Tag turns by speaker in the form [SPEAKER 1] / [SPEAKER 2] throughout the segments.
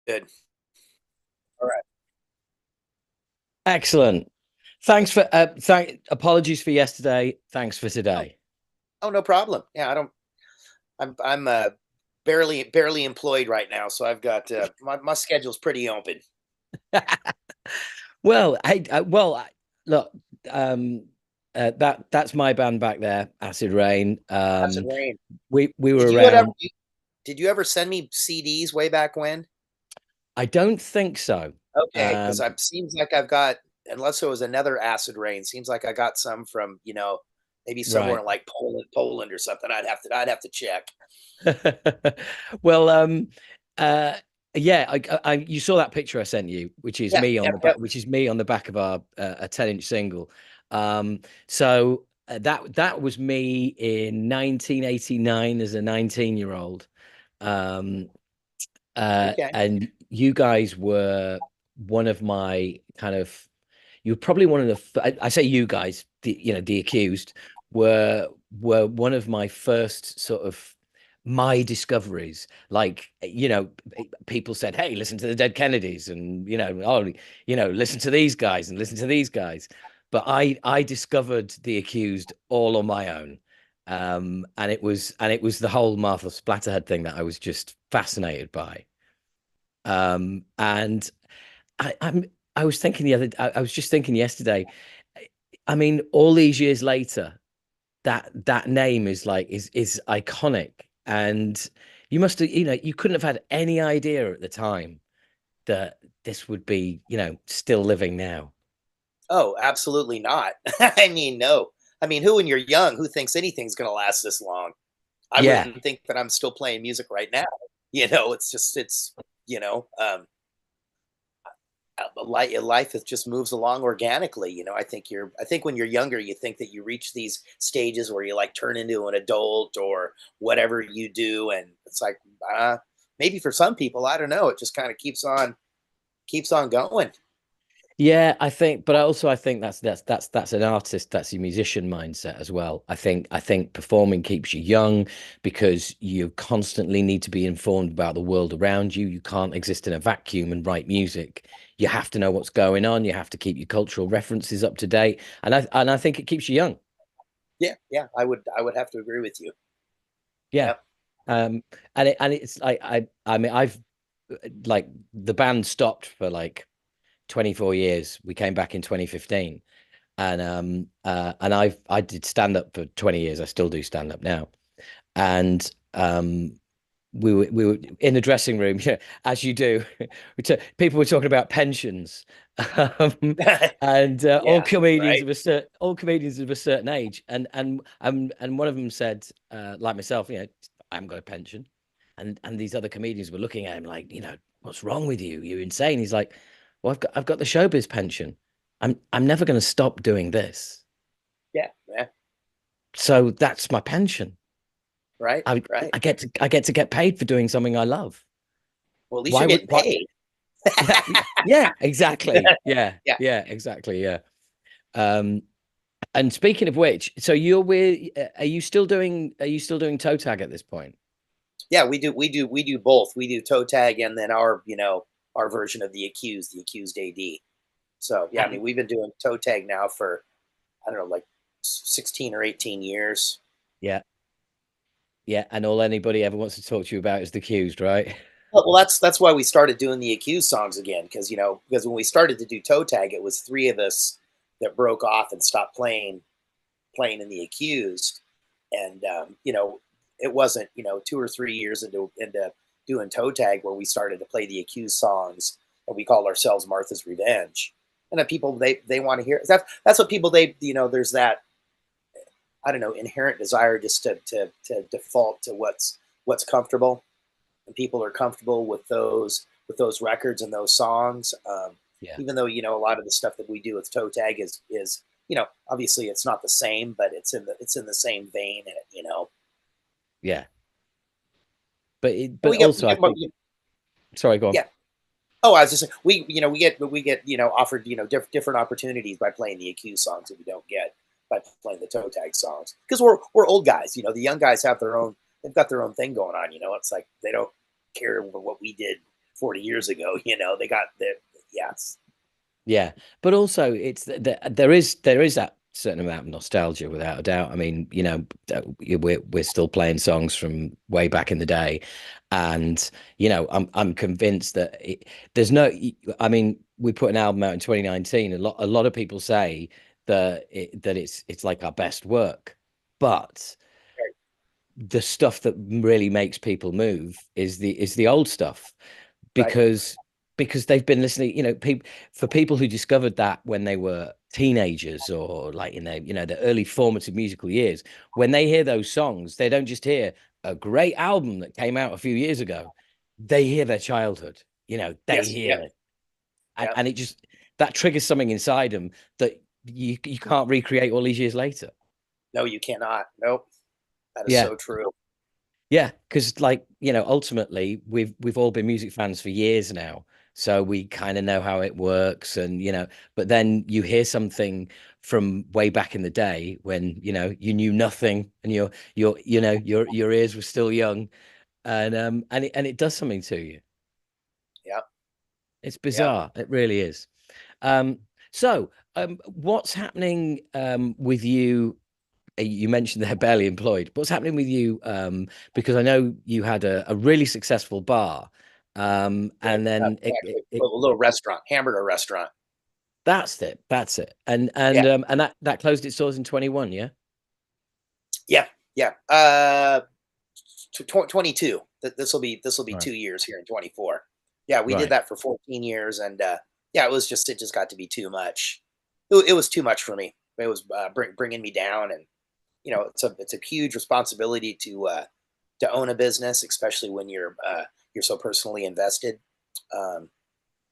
[SPEAKER 1] Good. All right.
[SPEAKER 2] Excellent. Thanks for apologies for yesterday. Thanks for
[SPEAKER 1] Oh,
[SPEAKER 2] today.
[SPEAKER 1] oh, no problem. Yeah, I don't. I'm barely employed right now, so I've got my schedule's pretty open.
[SPEAKER 2] Well, look, um, that's my band back there, Acid Rain.
[SPEAKER 1] Acid Rain.
[SPEAKER 2] We
[SPEAKER 1] Did
[SPEAKER 2] were
[SPEAKER 1] you ever
[SPEAKER 2] around.
[SPEAKER 1] did you ever send me CDs way back when?
[SPEAKER 2] I don't think so.
[SPEAKER 1] Okay, because
[SPEAKER 2] Um,
[SPEAKER 1] I seems like I've got, unless there was another Acid Rain, seems like I got some from, maybe somewhere
[SPEAKER 2] right.
[SPEAKER 1] in like Poland or something. I'd have to check.
[SPEAKER 2] Well, uh, yeah, you saw that picture I sent you, which is
[SPEAKER 1] Yep,
[SPEAKER 2] me on
[SPEAKER 1] yep,
[SPEAKER 2] the back,
[SPEAKER 1] yep.
[SPEAKER 2] which is me on the back of our a 10-inch single. That was me in 1989 as a 19-year-old. Um,
[SPEAKER 1] Okay.
[SPEAKER 2] and you guys were one of my kind of, you were probably one of I say you guys, the accused were one of my first sort of my discoveries. Like, people said, hey, listen to the Dead Kennedys, and oh, listen to these guys and listen to these guys. But I discovered the accused all on my own. And it was the whole Martha Splatterhead thing that I was just fascinated by. And I, I'm I was thinking I was just thinking yesterday. I mean, all these years later, that name is iconic, and you must have, you couldn't have had any idea at the time that this would be, still living now.
[SPEAKER 1] Oh, absolutely not. I mean, no. I mean, who when you're young, who thinks anything's going to last this long? I
[SPEAKER 2] Yeah,
[SPEAKER 1] wouldn't think that I'm still playing music right now. It's just you know, um, life it just moves along organically. I think when you're younger, you think that you reach these stages where you like turn into an adult or whatever you do, and it's like maybe for some people, I don't know. It just kind of keeps on going.
[SPEAKER 2] yeah, I think that's an artist, that's a musician mindset as well. I think performing keeps you young because you constantly need to be informed about the world around you. You can't exist in a vacuum and write music. You have to know what's going on. You have to keep your cultural references up to date, and I think it keeps you young.
[SPEAKER 1] Yeah, yeah, I would have to agree with you.
[SPEAKER 2] Yeah.
[SPEAKER 1] Yep.
[SPEAKER 2] Um, and it's like I mean I've like the band stopped for like 24 years. We came back in 2015. And I did stand up for 20 years. I still do stand up now. And we were in the dressing room, yeah, as you do. People were talking about pensions. Um, and
[SPEAKER 1] Yeah, right.
[SPEAKER 2] all comedians of a certain age, and one of them said, like myself, I haven't got a pension, and these other comedians were looking at him like, what's wrong with you? You're insane. He's like, well, I've got the showbiz pension. I'm never going to stop doing this,
[SPEAKER 1] Yeah, yeah,
[SPEAKER 2] so that's my pension.
[SPEAKER 1] right,
[SPEAKER 2] I
[SPEAKER 1] right.
[SPEAKER 2] I get to get paid for doing something I love.
[SPEAKER 1] Well, at least
[SPEAKER 2] Why
[SPEAKER 1] you're
[SPEAKER 2] would
[SPEAKER 1] getting
[SPEAKER 2] why?
[SPEAKER 1] paid.
[SPEAKER 2] Yeah, yeah, exactly. Yeah,
[SPEAKER 1] Yeah.
[SPEAKER 2] yeah, exactly. Yeah. Um, and speaking of which, so are you still doing toe tag at this point?
[SPEAKER 1] Yeah, we do both. We do toe tag and then our version of the accused AD. So yeah, I
[SPEAKER 2] And
[SPEAKER 1] mean we've been doing toe tag now for I don't know, like 16 or 18 years.
[SPEAKER 2] yeah, yeah, and all anybody ever wants to talk to you about is the cues, right?
[SPEAKER 1] Well, that's why we started doing the accused songs again, because when we started to do toe tag, it was three of us that broke off and stopped playing in the accused, and it wasn't 2 or 3 years into doing toe tag where we started to play the accused songs, and we called ourselves Martha's Revenge. And then people they want to hear that's what people they there's that I don't know inherent desire just to default to what's comfortable, and people are comfortable with those records and those songs.
[SPEAKER 2] Yeah,
[SPEAKER 1] Even though a lot of the stuff that we do with toe tag is obviously it's not the same, but it's in the same vein.
[SPEAKER 2] yeah, but
[SPEAKER 1] And
[SPEAKER 2] but also I think, sorry, go on.
[SPEAKER 1] yeah. Oh, I was just saying, we get offered different opportunities by playing the accused songs that we don't get by playing the toe tag songs, because we're old guys. The young guys have their own, they've got their own thing going on. It's like they don't care what we did 40 years ago. They got the yes,
[SPEAKER 2] Yeah, but also there is that certain amount of nostalgia without a doubt. I mean, we're still playing songs from way back in the day, and I'm convinced that there's no. I mean, we put an album out in 2019. A lot of people say that it's like our best work, but
[SPEAKER 1] right,
[SPEAKER 2] the stuff that really makes people move is the old stuff
[SPEAKER 1] right,
[SPEAKER 2] because they've been listening, people for people who discovered that when they were teenagers or like in their their early formative musical years. When they hear those songs, they don't just hear a great album that came out a few years ago, they hear their childhood. They
[SPEAKER 1] yes, yeah,
[SPEAKER 2] hear it, and,
[SPEAKER 1] yeah.
[SPEAKER 2] and it just that triggers something inside them that you can't recreate all these years later.
[SPEAKER 1] No, you cannot. Nope, that is
[SPEAKER 2] Yeah.
[SPEAKER 1] so true.
[SPEAKER 2] Yeah, because like, ultimately we've all been music fans for years now. So we kind of know how it works and but then you hear something from way back in the day when, you knew nothing and your ears were still young and it does something to you.
[SPEAKER 1] Yeah,
[SPEAKER 2] It's
[SPEAKER 1] yeah.
[SPEAKER 2] bizarre. It really is. Um so what's happening with you? You mentioned they're barely employed. What's happening with you? Because I know you had a really successful bar,
[SPEAKER 1] Right.
[SPEAKER 2] and then
[SPEAKER 1] Actually, a little restaurant, hamburger restaurant.
[SPEAKER 2] that's it, and
[SPEAKER 1] Yeah,
[SPEAKER 2] that closed its doors in 21. Yeah,
[SPEAKER 1] yeah, yeah. 22. This will be
[SPEAKER 2] right,
[SPEAKER 1] 2 years here in 24. Yeah, we did
[SPEAKER 2] right.
[SPEAKER 1] that for 14 years, and yeah, it just got to be too much. It was too much for me. It was bringing me down, and it's a huge responsibility to own a business, especially when you're so personally invested. Um,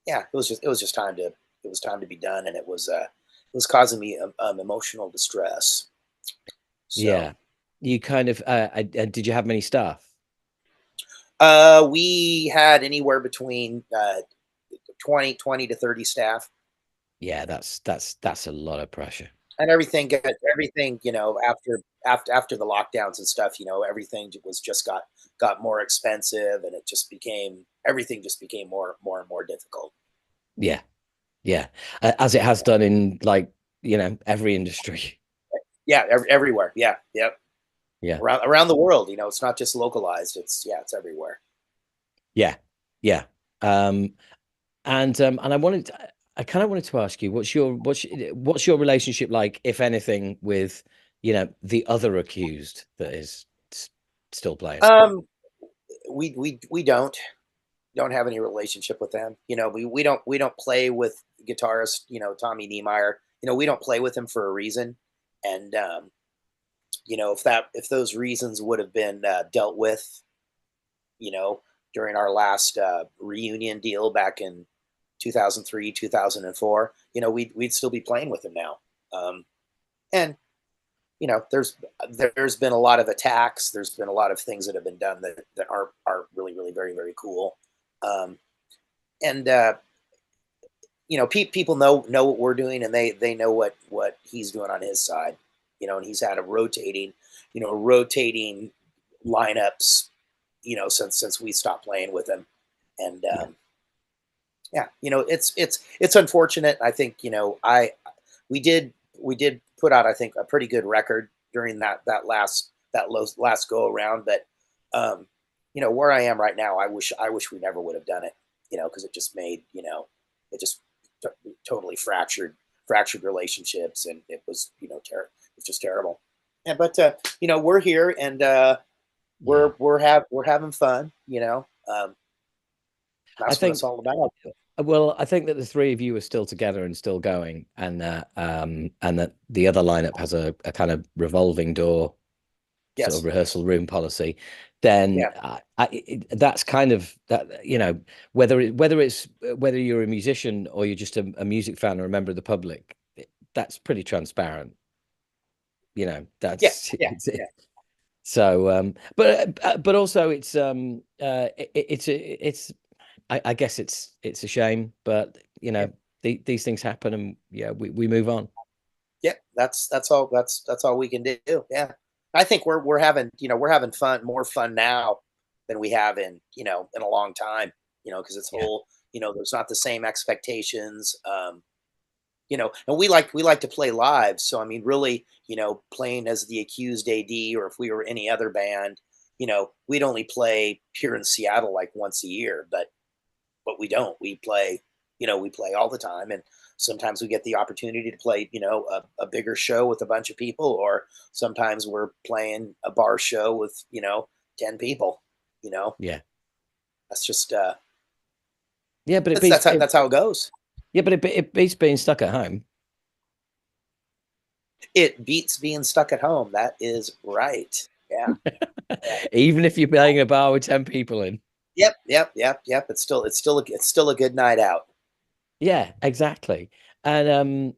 [SPEAKER 1] yeah, it was just time to be done, and it was causing me emotional distress. So
[SPEAKER 2] Yeah, you kind of. Did you have many staff?
[SPEAKER 1] we had anywhere between 20 to 30 staff,
[SPEAKER 2] Yeah, that's a lot of pressure.
[SPEAKER 1] and everything after the lockdowns and stuff. Everything was just got more expensive, and everything just became more and more difficult.
[SPEAKER 2] Yeah, yeah, as it has done in like every industry.
[SPEAKER 1] Yeah, everywhere. Yeah, yep.
[SPEAKER 2] Yeah.
[SPEAKER 1] Around the world. It's not just localized. It's everywhere.
[SPEAKER 2] Yeah, yeah. Um, and I kind of wanted to ask you, what's your relationship like, if anything, with the other accused that is still playing?
[SPEAKER 1] Um, we don't have any relationship with them. We don't play with guitarist, Tommy Niemeyer. We don't play with him for a reason, and if those reasons would have been dealt with, you know, during our last reunion deal back in 2003, 2004, we'd still be playing with him now. And there's been a lot of attacks. There's been a lot of things that have been done that aren't really really very very cool. Um, and people know what we're doing, and they know what he's doing on his side. And he's had a rotating lineups, since we stopped playing with him. And
[SPEAKER 2] Yeah,
[SPEAKER 1] yeah, it's unfortunate. I think I we did put out, I think, a pretty good record during that last go around. But where I am right now, I wish we never would have done it. Because it just made it just totally fractured relationships, and it was it's just terrible. Yeah, but we're here, and
[SPEAKER 2] yeah.
[SPEAKER 1] we're having fun.
[SPEAKER 2] I
[SPEAKER 1] That's what it's
[SPEAKER 2] think
[SPEAKER 1] all about.
[SPEAKER 2] well, I think that the three of you are still together and still going, and that the other lineup has a kind of revolving door sort of
[SPEAKER 1] Yes.
[SPEAKER 2] rehearsal room policy. Then
[SPEAKER 1] Yeah.
[SPEAKER 2] that's kind of that whether you're a musician or you're just a music fan or a member of the public, that's pretty transparent.
[SPEAKER 1] Yeah.
[SPEAKER 2] That's
[SPEAKER 1] Yeah.
[SPEAKER 2] it's
[SPEAKER 1] Yeah.
[SPEAKER 2] so but also it's I guess it's a shame, but
[SPEAKER 1] Yeah.
[SPEAKER 2] these things happen, and yeah, we move on.
[SPEAKER 1] Yeah. That's all we can do. Yeah. I think we're having fun, more fun now than we have in a long time. because it's
[SPEAKER 2] Yeah.
[SPEAKER 1] whole, there's not the same expectations. And we like to play live. So I mean, really, playing as the Accused AD, or if we were any other band, we'd only play here in Seattle like once a year, but we don't. We play all the time, and sometimes we get the opportunity to play, a bigger show with a bunch of people, or sometimes we're playing a bar show with 10 people. You know,
[SPEAKER 2] Yeah.
[SPEAKER 1] that's just
[SPEAKER 2] Yeah, but it
[SPEAKER 1] that's
[SPEAKER 2] beats
[SPEAKER 1] that's how, that's how it goes.
[SPEAKER 2] yeah, but it beats being stuck at home.
[SPEAKER 1] It beats being stuck at home. That is right. Yeah. Yeah.
[SPEAKER 2] Even if you're playing a bar with 10 people in.
[SPEAKER 1] Yep. Yep. Yep. Yep. It's still a good night out.
[SPEAKER 2] Yeah, exactly. And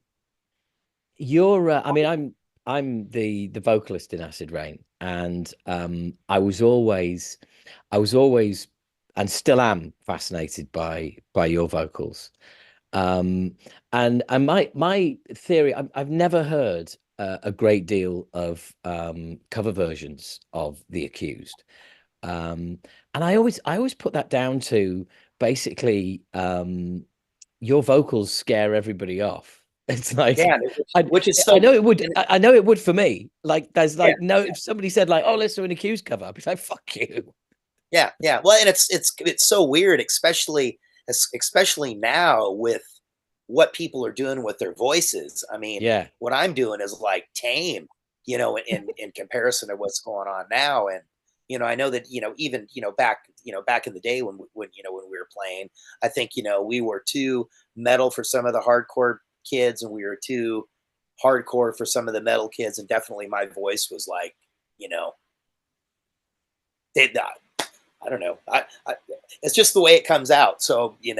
[SPEAKER 2] you're I mean I'm the vocalist in Acid Rain, and I was always and still am fascinated by your vocals. Um and my theory, I've never heard a great deal of cover versions of The Accused. Um and I always put that down to basically your vocals scare everybody off. It's like
[SPEAKER 1] Yeah. Which,
[SPEAKER 2] I
[SPEAKER 1] which is
[SPEAKER 2] I
[SPEAKER 1] so.
[SPEAKER 2] know it would I know it would for me. Like there's
[SPEAKER 1] Yeah.
[SPEAKER 2] like no, if somebody said like, oh, let's do an Accused cover, I'd be like, fuck you.
[SPEAKER 1] Yeah. Yeah. Well, and it's so weird, especially now with what people are doing with their voices. I mean,
[SPEAKER 2] Yeah.
[SPEAKER 1] what I'm doing is like tame, in comparison to what's going on now. And I know that even back in the day when we were playing, I think we were too metal for some of the hardcore kids, and we were too hardcore for some of the metal kids, and definitely my voice was like, you know, they, I don't know. It's just the way it comes out. So
[SPEAKER 2] Yeah.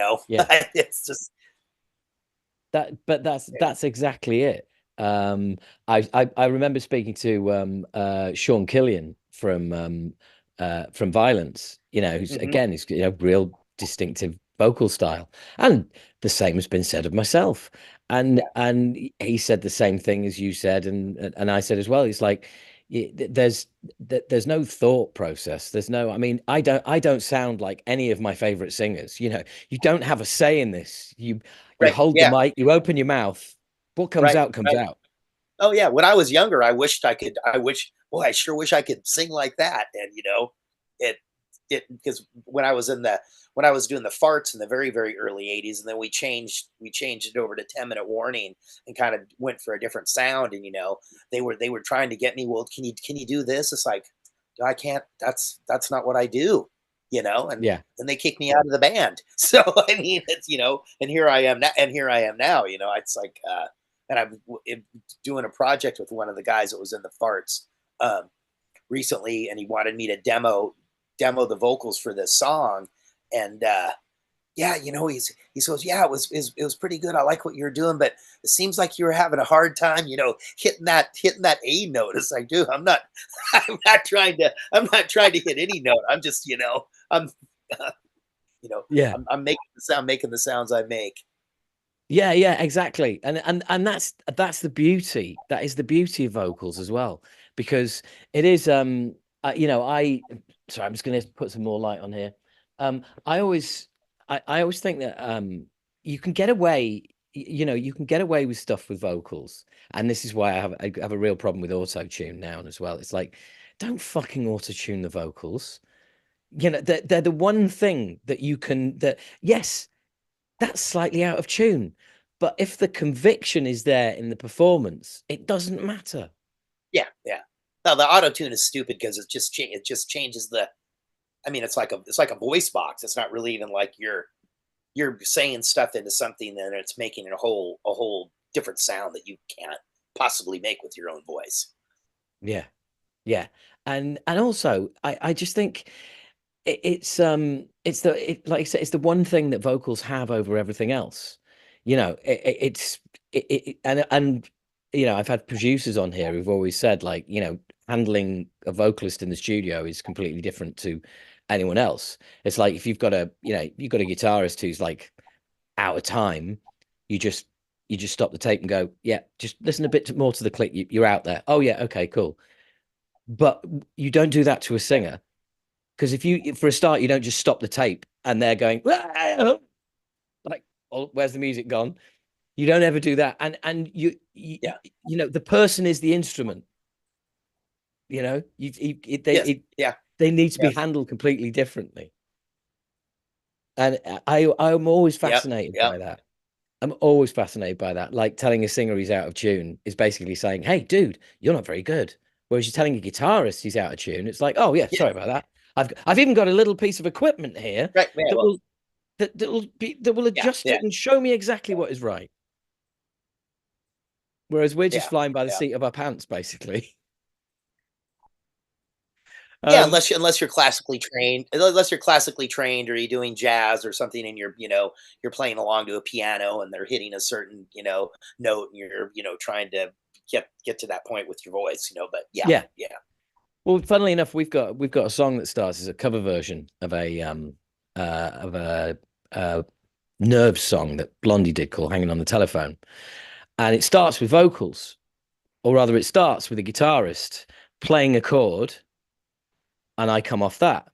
[SPEAKER 1] it's just
[SPEAKER 2] But that's exactly it. Um, I remember speaking to Sean Killian from Violence, who's
[SPEAKER 1] mhm.
[SPEAKER 2] again is real distinctive vocal style, and the same has been said of myself. And
[SPEAKER 1] Yeah,
[SPEAKER 2] he said the same thing as you said, and I said as well. It's like there's no thought process. There's no. I mean, I don't sound like any of my favorite singers. You don't have a say in this. You
[SPEAKER 1] right.
[SPEAKER 2] hold the
[SPEAKER 1] Yeah,
[SPEAKER 2] mic, you open your mouth. What comes
[SPEAKER 1] right.
[SPEAKER 2] out comes
[SPEAKER 1] Right.
[SPEAKER 2] out.
[SPEAKER 1] Oh yeah. When I was younger, I wished I could. Well, I sure wish I could sing like that. And it because when I was doing the farts in the very very early '80s, and then we changed it over to 10-minute warning and kind of went for a different sound. And they were trying to get me. Well, can you do this? It's like, I can't. That's not what I do. And
[SPEAKER 2] Yeah.
[SPEAKER 1] they kicked me out of the band. So I mean, it's and here I am now. And here I am now. It's like, and I'm doing a project with one of the guys that was in the farts um, recently, and he wanted me to demo the vocals for this song. And yeah, he goes, yeah, it was pretty good. I like what you're doing, but it seems like you were having a hard time, hitting that A note. It's like, dude, I'm not trying to hit any note. I'm just, I'm, you know,
[SPEAKER 2] Yeah.
[SPEAKER 1] I'm making the sounds I make.
[SPEAKER 2] Yeah, exactly. And that's the beauty. That is the beauty of vocals as well, because it is I sorry, I'm just going to put some more light on here. I always think that you can get away you can get away with stuff with vocals, and this is why I have a real problem with auto tune now as well. It's like, don't fucking auto tune the vocals. They're the one thing that you can, that yes, that's slightly out of tune. But if the conviction is there in the performance, it doesn't matter.
[SPEAKER 1] Yeah, yeah. No, the auto tune is stupid because it just changes the. I mean, it's like a voice box. It's not really even like you're saying stuff into something, and it's making it a whole different sound that you can't possibly make with your own voice.
[SPEAKER 2] Yeah, yeah. And also I just think like I said, it's the one thing that vocals have over everything else. And I've had producers on here who've always said, like, handling a vocalist in the studio is completely different to anyone else. It's like if you've got a guitarist who's like out of time, you just stop the tape and go, yeah, just listen a bit more to the click. You're out there. Oh yeah, okay, cool. But you don't do that to a singer. Because if you, for a start, you don't just stop the tape and they're going like, oh, where's the music gone? You don't ever do that. And
[SPEAKER 1] Yeah.
[SPEAKER 2] you know, the person is the instrument. You know,
[SPEAKER 1] Yes. Yeah.
[SPEAKER 2] they need to be
[SPEAKER 1] Yeah.
[SPEAKER 2] handled completely differently. And I'm always
[SPEAKER 1] Yep.
[SPEAKER 2] fascinated
[SPEAKER 1] Yep.
[SPEAKER 2] by that. I'm always fascinated by that. Like telling a singer he's out of tune is basically saying, "Hey, dude, you're not very good." Whereas you're telling a guitarist he's out of tune, it's like, "Oh yeah,
[SPEAKER 1] Yeah.
[SPEAKER 2] sorry about that. I've even got a little piece of equipment here
[SPEAKER 1] Right. Yeah.
[SPEAKER 2] that
[SPEAKER 1] Well.
[SPEAKER 2] will that will
[SPEAKER 1] Yeah.
[SPEAKER 2] adjust
[SPEAKER 1] Yeah.
[SPEAKER 2] it and show me exactly what is right." Whereas we're just
[SPEAKER 1] Yeah.
[SPEAKER 2] flying by the
[SPEAKER 1] Yeah.
[SPEAKER 2] seat of our pants, basically.
[SPEAKER 1] Yeah,
[SPEAKER 2] Um,
[SPEAKER 1] unless you're classically trained, unless you're classically trained, or you're doing jazz or something, and you're playing along to a piano, and they're hitting a certain note, and you're trying to get to that point with your voice, But yeah,
[SPEAKER 2] yeah.
[SPEAKER 1] yeah,
[SPEAKER 2] Well, funnily enough, we've got a song that starts as a cover version of a Nerves song that Blondie did called "Hanging on the Telephone," and it starts with vocals, or rather, it starts with a guitarist playing a chord, and I come off that.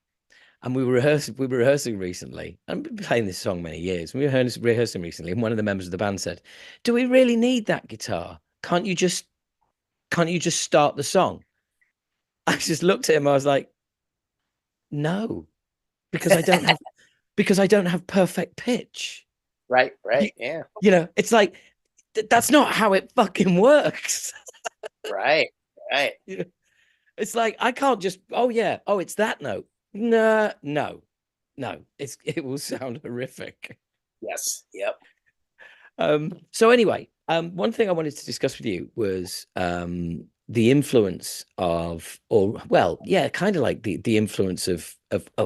[SPEAKER 2] And we were rehearsing recently. I've been playing this song many years. We were rehearsing recently, and one of the members of the band said, "Do we really need that guitar? Can't you just start the song?" I just looked at him. I was like, "No, because I don't have perfect pitch.
[SPEAKER 1] right,
[SPEAKER 2] You,
[SPEAKER 1] right, yeah,
[SPEAKER 2] it's like that's not how it fucking works."
[SPEAKER 1] right, right,
[SPEAKER 2] You know, it's like I can't just, oh yeah, oh it's that note. No, no, no. It will sound horrific.
[SPEAKER 1] yes, yep,
[SPEAKER 2] So anyway, one thing I wanted to discuss with you was the influence of, or well, yeah, kind of like the influence of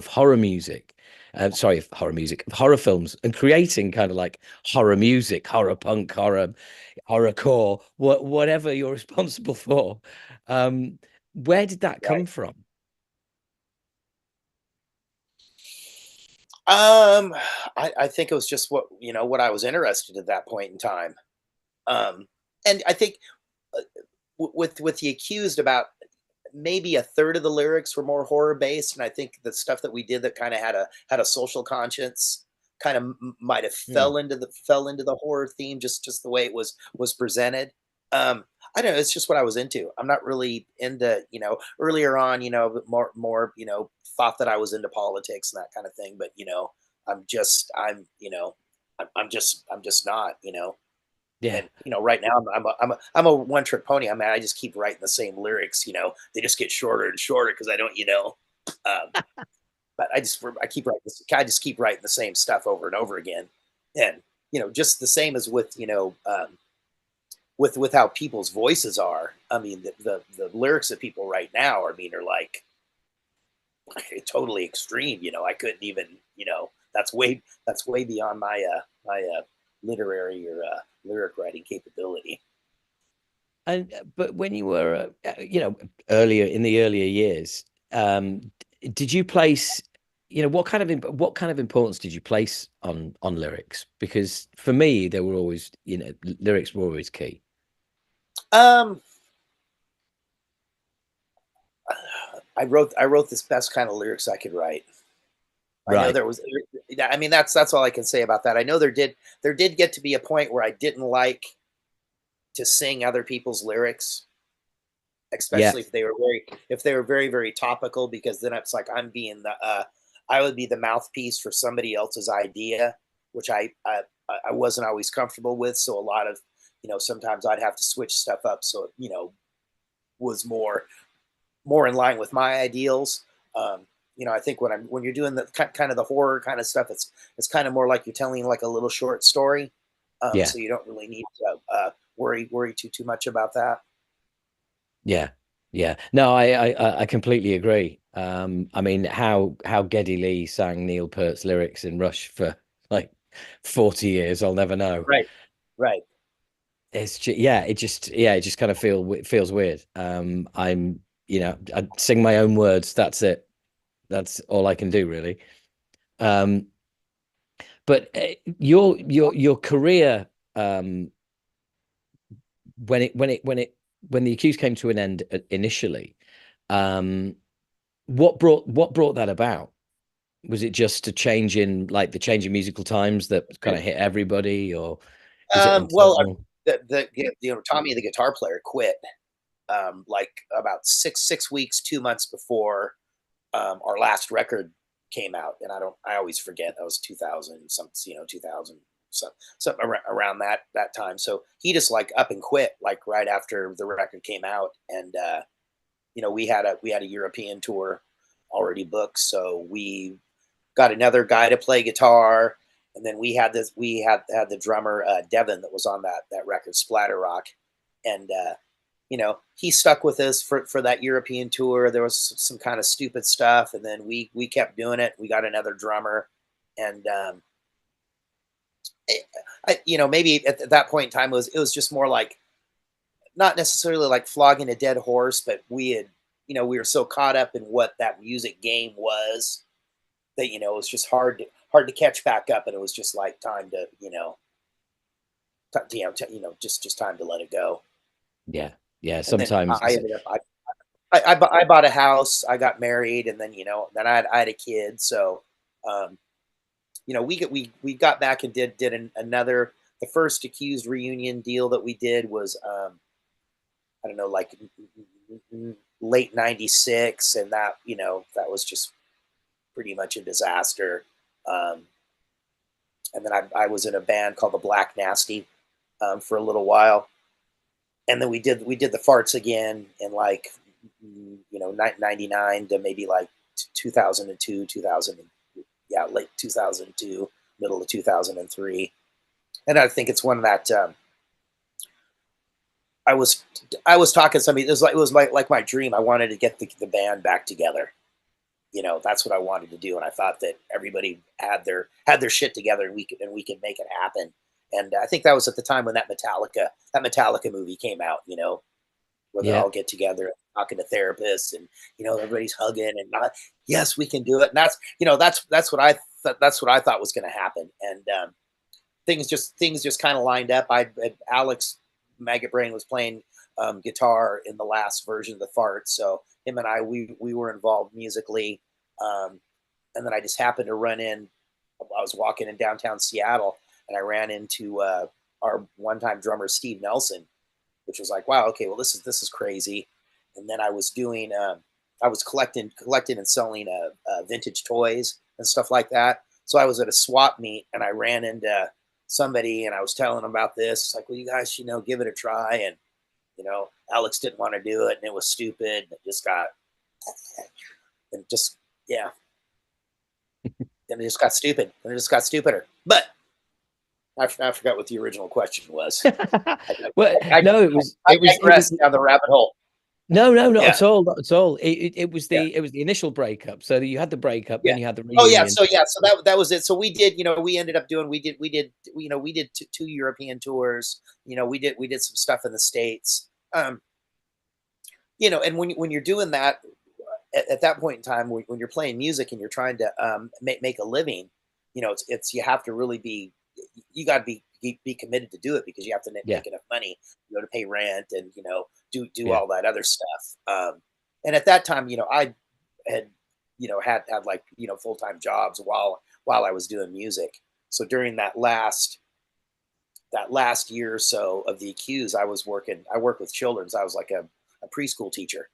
[SPEAKER 2] horror music. Sorry, of horror music, of horror films, and creating kind of like horror music, horror punk, horrorcore, whatever you're responsible for. Where did that come
[SPEAKER 1] right.
[SPEAKER 2] from?
[SPEAKER 1] Um, I think it was just what I was interested at that point in time. Um, and I think with the accused, about maybe a third of the lyrics were more horror based, and I think the stuff that we did that kind of had a social conscience kind of might have
[SPEAKER 2] Hmm.
[SPEAKER 1] fell into the horror theme, just the way it was presented. um I don't know, it's just what I was into. I'm not really into, earlier on, but more thought that I was into politics and that kind of thing, but I'm just not,
[SPEAKER 2] Yeah.
[SPEAKER 1] and right now I'm a one trick pony. I mean, I just keep writing the same lyrics. They just get shorter and shorter because I don't. Um, but I keep writing this. I just keep writing the same stuff over and over again, and just the same as with with how people's voices are. I mean, the lyrics that people write now, I mean, are like totally extreme. I couldn't even. That's way beyond my literary or lyric writing capability.
[SPEAKER 2] And but when you were, earlier in the earlier years, did you place, what kind of importance did you place on lyrics? Because for me, they were always, lyrics were always key.
[SPEAKER 1] Um, I wrote this best kind of lyrics I could write. I know
[SPEAKER 2] Right.
[SPEAKER 1] there was. I mean, that's all I can say about that. I know there did get to be a point where I didn't like to sing other people's lyrics,
[SPEAKER 2] Yeah.
[SPEAKER 1] especially if they were very very topical, because then it's like I would be the mouthpiece for somebody else's idea, which I wasn't always comfortable with. So a lot of sometimes I'd have to switch stuff up so it was more in line with my ideals. I think when you're doing the kind of the horror kind of stuff, it's kind of more like you're telling like a little short story.
[SPEAKER 2] Yeah.
[SPEAKER 1] So you don't really need to worry too much about that.
[SPEAKER 2] Yeah. Yeah. No, I completely agree. I mean, how Geddy Lee sang Neil Peart's lyrics in Rush for like 40 years, I'll never know.
[SPEAKER 1] Right. Right.
[SPEAKER 2] It just kind of feels weird. I sing my own words. That's it. That's all I can do, really. Um, but your career, when the accused came to an end initially, um, what brought that about? Was it just a change in like the change in musical times that kind of hit everybody, or was it
[SPEAKER 1] Well,
[SPEAKER 2] internal?
[SPEAKER 1] Tommy, the guitar player, quit like about six weeks, 2 months before our last record came out, and I always forget that was 2000 some 2000 something around that time. So he just like up and quit like right after the record came out, and we had a European tour already booked, so we got another guy to play guitar, and then we had the drummer Devin that was on that record Splatter Rock, and he stuck with us for that European tour. There was some kind of stupid stuff, and then we kept doing it. We got another drummer, and maybe at that point in time it was just more like not necessarily like flogging a dead horse, but we were so caught up in what that music game was that it was just hard to catch back up, and it was just like time to just time to let it go.
[SPEAKER 2] Yeah, yeah.
[SPEAKER 1] And then
[SPEAKER 2] Sometimes
[SPEAKER 1] I ended up I bought a house, I got married, and then then I had a kid. So we got back and did another. The first Accused reunion deal that we did was I don't know, like late '96, and that was just pretty much a disaster. Um, and then I was in a band called the Black Nasty for a little while, and then we did the Farts again in like '99 to maybe like 2002, 2000, yeah, late 2002, middle of 2003. And I think it's one that I was I was talking to somebody. It was like my dream. I wanted to get the band back together. That's what I wanted to do, and I thought that everybody had their shit together, and we could make it happen. And I think that was at the time when that Metallica movie came out. Where they
[SPEAKER 2] yeah,
[SPEAKER 1] all get together and talking to therapists, and everybody's hugging and not, yes, we can do it. And that's what I thought was going to happen. And things just kind of lined up. Alex Maggot Brain was playing guitar in the last version of the Fart, so him and we were involved musically. Um, and then I just happened to run in. I was walking in downtown Seattle, and I ran into our one-time drummer Steve Nelson, which was like, wow, okay, well this is crazy. And then I was collecting and selling vintage toys and stuff like that. So I was at a swap meet, and I ran into somebody, and I was telling them about this. It's like, well, you guys, give it a try. And Alex didn't want to do it, and it was stupid. And it just got, and just yeah, and it just got stupid, and it just got stupider. But I forgot what the original question was. I,
[SPEAKER 2] well,
[SPEAKER 1] I,
[SPEAKER 2] no,
[SPEAKER 1] I
[SPEAKER 2] it was
[SPEAKER 1] digressed down the rabbit hole.
[SPEAKER 2] no, not
[SPEAKER 1] Yeah,
[SPEAKER 2] at all, not at all. It was
[SPEAKER 1] yeah.
[SPEAKER 2] the initial breakup. So you had the breakup,
[SPEAKER 1] Yeah.
[SPEAKER 2] then you had the
[SPEAKER 1] Oh yeah.
[SPEAKER 2] reunion.
[SPEAKER 1] So that was it. So we did. We ended up doing. We did two European tours. We did some stuff in the States. And when you're doing that at that point in time, when you're playing music and you're trying to make a living, it's you have to really you got to be committed to do it, because you have to
[SPEAKER 2] Yeah,
[SPEAKER 1] make enough money, to pay rent, and do
[SPEAKER 2] yeah,
[SPEAKER 1] all that other stuff. And at that time, I had had like full time jobs while I was doing music. So during that last year or so of the Accused, I worked with children's. I was like a preschool teacher.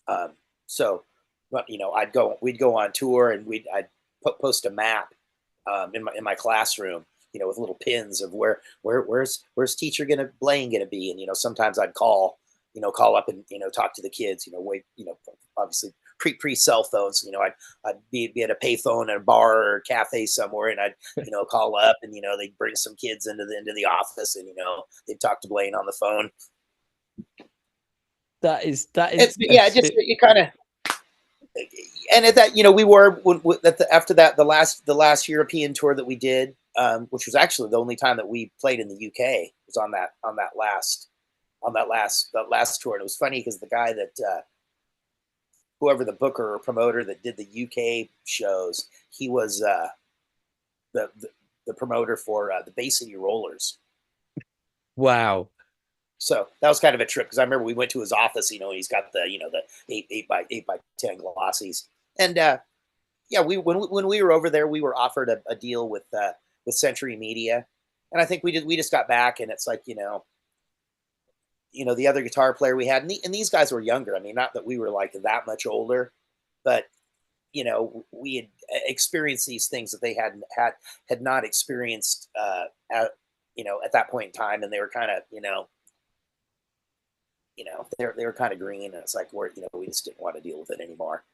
[SPEAKER 1] Um, so, but we'd go on tour, and I'd post a map in my classroom, with little pins of where's teacher Blaine gonna be, and sometimes I'd call up and talk to the kids, wait, obviously pre cell phones, I'd be at a payphone at a bar or a cafe somewhere, and I'd call up, and they'd bring some kids into the office, and they'd talk to Blaine on the phone.
[SPEAKER 2] that is
[SPEAKER 1] Yeah, just you kind of. And at that, we were after that the last European tour that we did, which was actually the only time that we played in the UK, was on that last tour. And it was funny because the guy that whoever the booker or promoter that did the UK shows, he was the promoter for the Bay City Rollers.
[SPEAKER 2] wow.
[SPEAKER 1] So that was kind of a trip because I remember we went to his office, and he's got the the eight by 10 glossies, and yeah, when we were over there, we were offered a deal with Century Media, and I think we just got back, and it's like the other guitar player we had, and these guys were younger. I mean, not that we were like that much older, but we had experienced these things that they had not experienced at that point in time, and they were kind of they were kind of green, and it's like we just didn't want to deal with it anymore.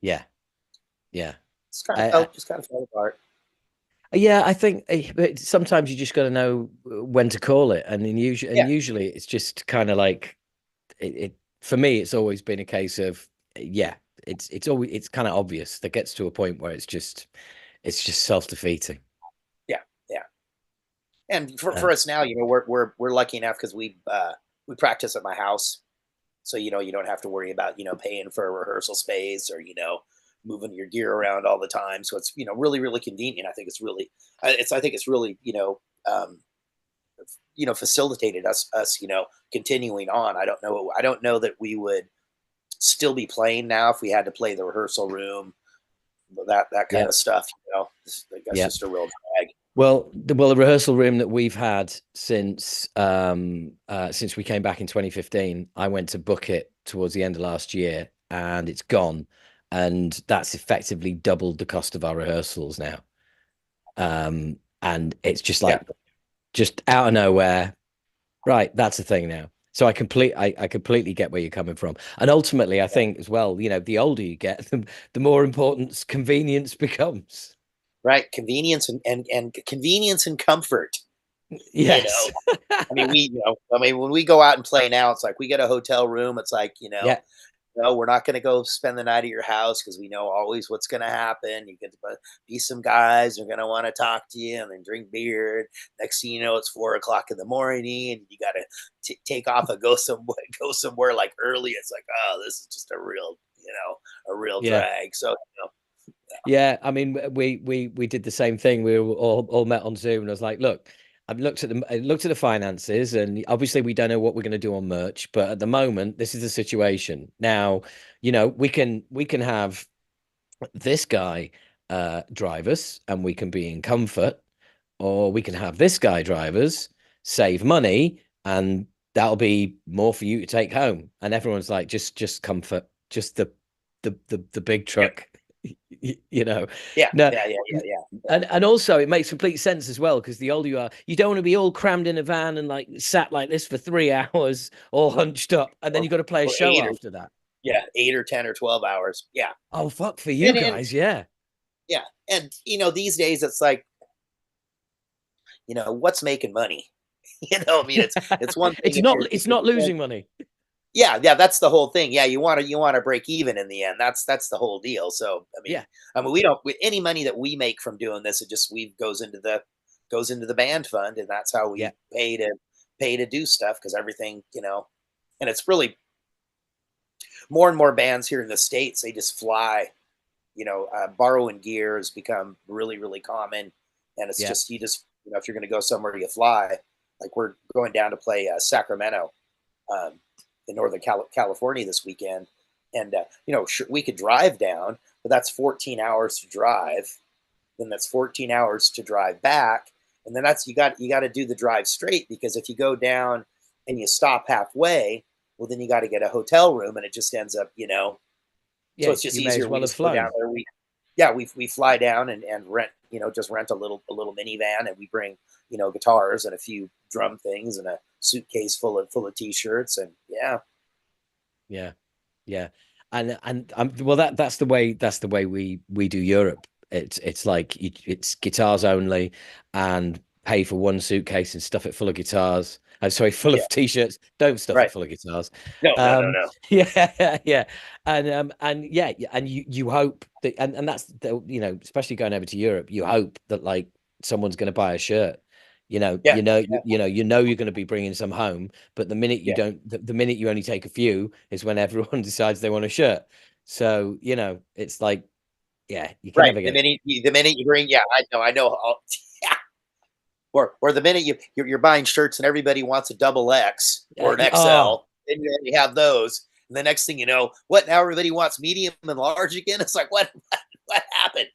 [SPEAKER 2] Yeah. Yeah.
[SPEAKER 1] It's kind of
[SPEAKER 2] I,
[SPEAKER 1] fell apart.
[SPEAKER 2] Yeah, I think but sometimes you just got to know when to call it, and
[SPEAKER 1] Yeah,
[SPEAKER 2] usually it's just kind of like it. For me, it's always been a case of yeah, it's kind of obvious. That gets to a point where it's just self-defeating.
[SPEAKER 1] yeah, yeah. And
[SPEAKER 2] Uh,
[SPEAKER 1] for us now, we're lucky enough because we practice at my house, so you don't have to worry about paying for a rehearsal space or moving your gear around all the time. So it's really really convenient. I think it's really um, facilitated us continuing on. I don't know that we would still be playing now if we had to play the rehearsal room, that kind
[SPEAKER 2] yeah,
[SPEAKER 1] of stuff. That's
[SPEAKER 2] yeah.
[SPEAKER 1] just a real drag.
[SPEAKER 2] Well, the rehearsal room that we've had since we came back in 2015, I went to book it towards the end of last year, and it's gone, and that's effectively doubled the cost of our rehearsals now. And it's just
[SPEAKER 1] Yeah,
[SPEAKER 2] like just out of nowhere, right? That's a thing now. So I completely get where you're coming from, and ultimately, I
[SPEAKER 1] yeah.
[SPEAKER 2] think as well, the older you get, the more important convenience becomes.
[SPEAKER 1] Right. Convenience and convenience and comfort. You know,
[SPEAKER 2] Yes.
[SPEAKER 1] when we go out and play now, it's like we get a hotel room. It's like,
[SPEAKER 2] Yeah.
[SPEAKER 1] no, we're not going to go spend the night at your house because we know always what's going to happen. You get to be some guys are going to want to talk to you and then drink beer. Next thing you know, it's 4 o'clock in the morning and you got to take off and go somewhere like early. It's like, oh, this is just a real
[SPEAKER 2] Yeah.
[SPEAKER 1] drag. So,
[SPEAKER 2] Yeah, I mean, we did the same thing. We were all met on Zoom, and I was like, "Look, I looked at the finances, and obviously we don't know what we're going to do on merch, but at the moment, this is the situation. Now, we can have this guy drive us, and we can be in comfort, or we can have this guy drive us, save money, and that'll be more for you to take home." And everyone's like, "Just comfort, just the big
[SPEAKER 1] yeah,
[SPEAKER 2] truck." you know
[SPEAKER 1] yeah,
[SPEAKER 2] no
[SPEAKER 1] yeah, yeah, yeah, yeah.
[SPEAKER 2] and also it makes complete sense as well because the older you are, you don't want to be all crammed in a van and like sat like this for 3 hours all hunched up, and then
[SPEAKER 1] Or,
[SPEAKER 2] you got to play a
[SPEAKER 1] or
[SPEAKER 2] show after that.
[SPEAKER 1] 8 or 10 or 12 hours. Yeah.
[SPEAKER 2] Oh fuck for you
[SPEAKER 1] And
[SPEAKER 2] guys, yeah.
[SPEAKER 1] yeah. And these days it's like, what's making money? I mean, it's one thing
[SPEAKER 2] it's
[SPEAKER 1] if
[SPEAKER 2] not
[SPEAKER 1] you're if
[SPEAKER 2] it's
[SPEAKER 1] you're
[SPEAKER 2] not
[SPEAKER 1] doing,
[SPEAKER 2] losing money.
[SPEAKER 1] yeah, that's the whole thing. Yeah, you want to break even in the end. That's the whole deal. So
[SPEAKER 2] Yeah,
[SPEAKER 1] I mean we don't any money that we make from doing this, it just we goes into the band fund, and that's how
[SPEAKER 2] yeah,
[SPEAKER 1] we pay to do stuff because everything, and it's really more and more bands here in the States, they just fly. Borrowing gear has become really, really common, and it's
[SPEAKER 2] yeah,
[SPEAKER 1] just if you're going to go somewhere, you fly. Like we're going down to play Sacramento, um, in Northern California this weekend, and sure, we could drive down, but that's 14 hours to drive. Then that's 14 hours to drive back, and then that's you got to do the drive straight because if you go down and you stop halfway, well, then you got to get a hotel room, and it just ends up, so
[SPEAKER 2] yeah,
[SPEAKER 1] it's just
[SPEAKER 2] you may as
[SPEAKER 1] easier. We
[SPEAKER 2] well have
[SPEAKER 1] just go down
[SPEAKER 2] flown.
[SPEAKER 1] there. We fly down and rent, just rent a little minivan, and we bring, guitars and a few drum things and a suitcase full of t-shirts, and yeah,
[SPEAKER 2] Yeah, yeah, and well, that's the way we do Europe. It's like it's guitars only, and pay for one suitcase and stuff it full of guitars. I'm sorry, full
[SPEAKER 1] yeah,
[SPEAKER 2] of t-shirts. Don't stuff it
[SPEAKER 1] right.
[SPEAKER 2] full of guitars.
[SPEAKER 1] No, no, no,
[SPEAKER 2] Um,
[SPEAKER 1] no.
[SPEAKER 2] yeah, yeah, and yeah, and you hope that, and that's especially going over to Europe, you hope that like someone's going to buy a shirt. You know,
[SPEAKER 1] Yeah,
[SPEAKER 2] you know,
[SPEAKER 1] yeah,
[SPEAKER 2] you're going to be bringing some home, but the minute you
[SPEAKER 1] yeah.
[SPEAKER 2] don't, the minute you only take a few is when everyone decides they want a shirt. So, it's like, yeah, you can
[SPEAKER 1] Right.
[SPEAKER 2] never
[SPEAKER 1] The
[SPEAKER 2] get it.
[SPEAKER 1] minute you bring, yeah, I know. or the minute you're buying shirts and everybody wants a double X or an
[SPEAKER 2] Oh,
[SPEAKER 1] XL, and you have those. And the next thing you know, what now everybody wants medium and large again? It's like what happened?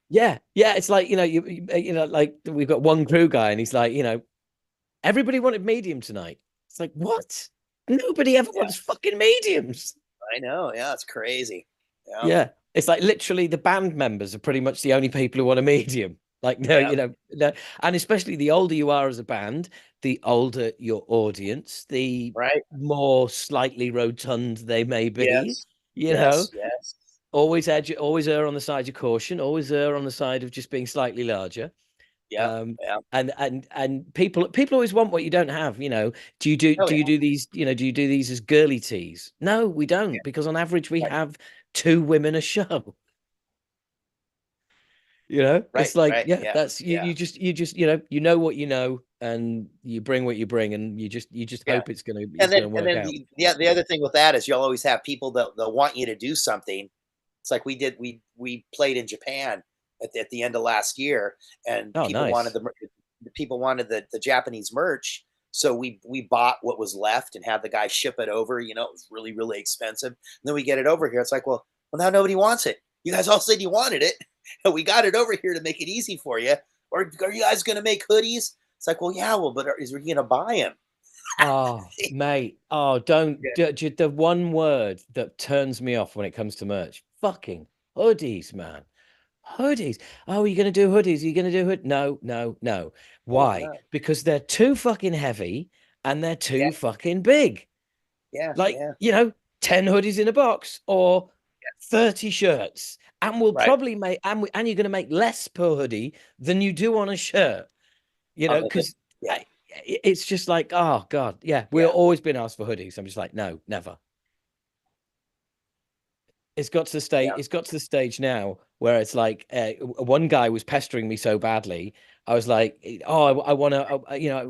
[SPEAKER 1] Yeah.
[SPEAKER 2] yeah. It's like, like we've got one crew guy and he's like, everybody wanted medium tonight. It's like, what? Nobody ever
[SPEAKER 1] Yeah.
[SPEAKER 2] wants fucking mediums.
[SPEAKER 1] I know. Yeah, it's crazy. Yeah.
[SPEAKER 2] Yeah. It's like literally the band members are pretty much the only people who want a medium. Like, no,
[SPEAKER 1] Yeah.
[SPEAKER 2] no. And especially the older you are as a band, the older your audience, the
[SPEAKER 1] Right.
[SPEAKER 2] more slightly rotund they may be,
[SPEAKER 1] Yes.
[SPEAKER 2] you know.
[SPEAKER 1] Yes. Yes.
[SPEAKER 2] Always err on the side of caution, always err on the side of just being slightly larger.
[SPEAKER 1] Yeah.
[SPEAKER 2] Um,
[SPEAKER 1] Yeah.
[SPEAKER 2] and people always want what you don't have, Do you do
[SPEAKER 1] Oh
[SPEAKER 2] do you
[SPEAKER 1] yeah.
[SPEAKER 2] do these, do you do these as girly teas? No, we don't,
[SPEAKER 1] Yeah.
[SPEAKER 2] because on average we
[SPEAKER 1] Right.
[SPEAKER 2] have two women a show.
[SPEAKER 1] Right.
[SPEAKER 2] It's like,
[SPEAKER 1] Right.
[SPEAKER 2] yeah,
[SPEAKER 1] Yeah.
[SPEAKER 2] that's
[SPEAKER 1] Yeah.
[SPEAKER 2] you know what you know, and you bring what you bring, and you just
[SPEAKER 1] Yeah.
[SPEAKER 2] hope it's gonna
[SPEAKER 1] And
[SPEAKER 2] it's
[SPEAKER 1] then
[SPEAKER 2] gonna
[SPEAKER 1] and
[SPEAKER 2] work
[SPEAKER 1] then
[SPEAKER 2] out.
[SPEAKER 1] the other thing with that is you'll always have people that want you to do something. It's like we played in Japan at the end of last year, and
[SPEAKER 2] Oh,
[SPEAKER 1] people wanted
[SPEAKER 2] nice.
[SPEAKER 1] the people wanted the Japanese merch. So we bought what was left and had the guy ship it over. It was really, really expensive. And then we get it over here. It's like, well, now nobody wants it. You guys all said you wanted it. And we got it over here to make it easy for you. Or are you guys going to make hoodies? It's like, well, yeah, well, but is we going to buy them?
[SPEAKER 2] Oh, mate. Oh, don't the one word that turns me off when it comes to merch. Fucking hoodies, man. Hoodies. Oh, are you going to do hoodies? Are you going to do hood? No, no, no.
[SPEAKER 1] No,
[SPEAKER 2] Why?
[SPEAKER 1] no.
[SPEAKER 2] Because they're too fucking heavy and they're
[SPEAKER 1] Yeah,
[SPEAKER 2] too fucking big.
[SPEAKER 1] yeah,
[SPEAKER 2] Like,
[SPEAKER 1] yeah.
[SPEAKER 2] 10 hoodies in a box or 30 shirts. And we'll
[SPEAKER 1] Right.
[SPEAKER 2] probably make, and you're going to make less per hoodie than you do on a shirt,
[SPEAKER 1] On the
[SPEAKER 2] because
[SPEAKER 1] yeah,
[SPEAKER 2] it's just like, oh God, yeah, we've
[SPEAKER 1] yeah,
[SPEAKER 2] always been asked for hoodies. I'm just like, no, never.
[SPEAKER 1] yeah.
[SPEAKER 2] It's got to the stage now where it's like, one guy was pestering me so badly. I was like, oh, I want to,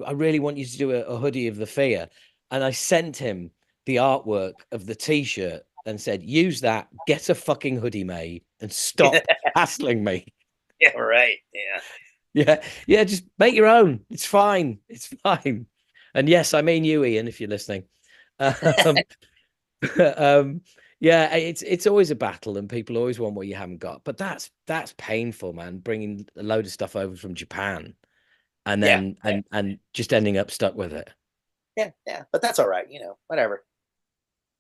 [SPEAKER 2] I really want you to do a hoodie of the fear. And I sent him the artwork of the t-shirt and said, use that, get a fucking hoodie made and stop hassling me.
[SPEAKER 1] Yeah, right. Yeah.
[SPEAKER 2] Yeah. Yeah. Just make your own. It's fine. It's fine. And yes, I mean you, Ian, if you're listening. Um, um, yeah, it's always a battle, and people always want what you haven't got. But that's painful, man. Bringing a load of stuff over from Japan and
[SPEAKER 1] Yeah,
[SPEAKER 2] then
[SPEAKER 1] yeah,
[SPEAKER 2] and just ending up stuck with it.
[SPEAKER 1] yeah, yeah. But that's all right, whatever.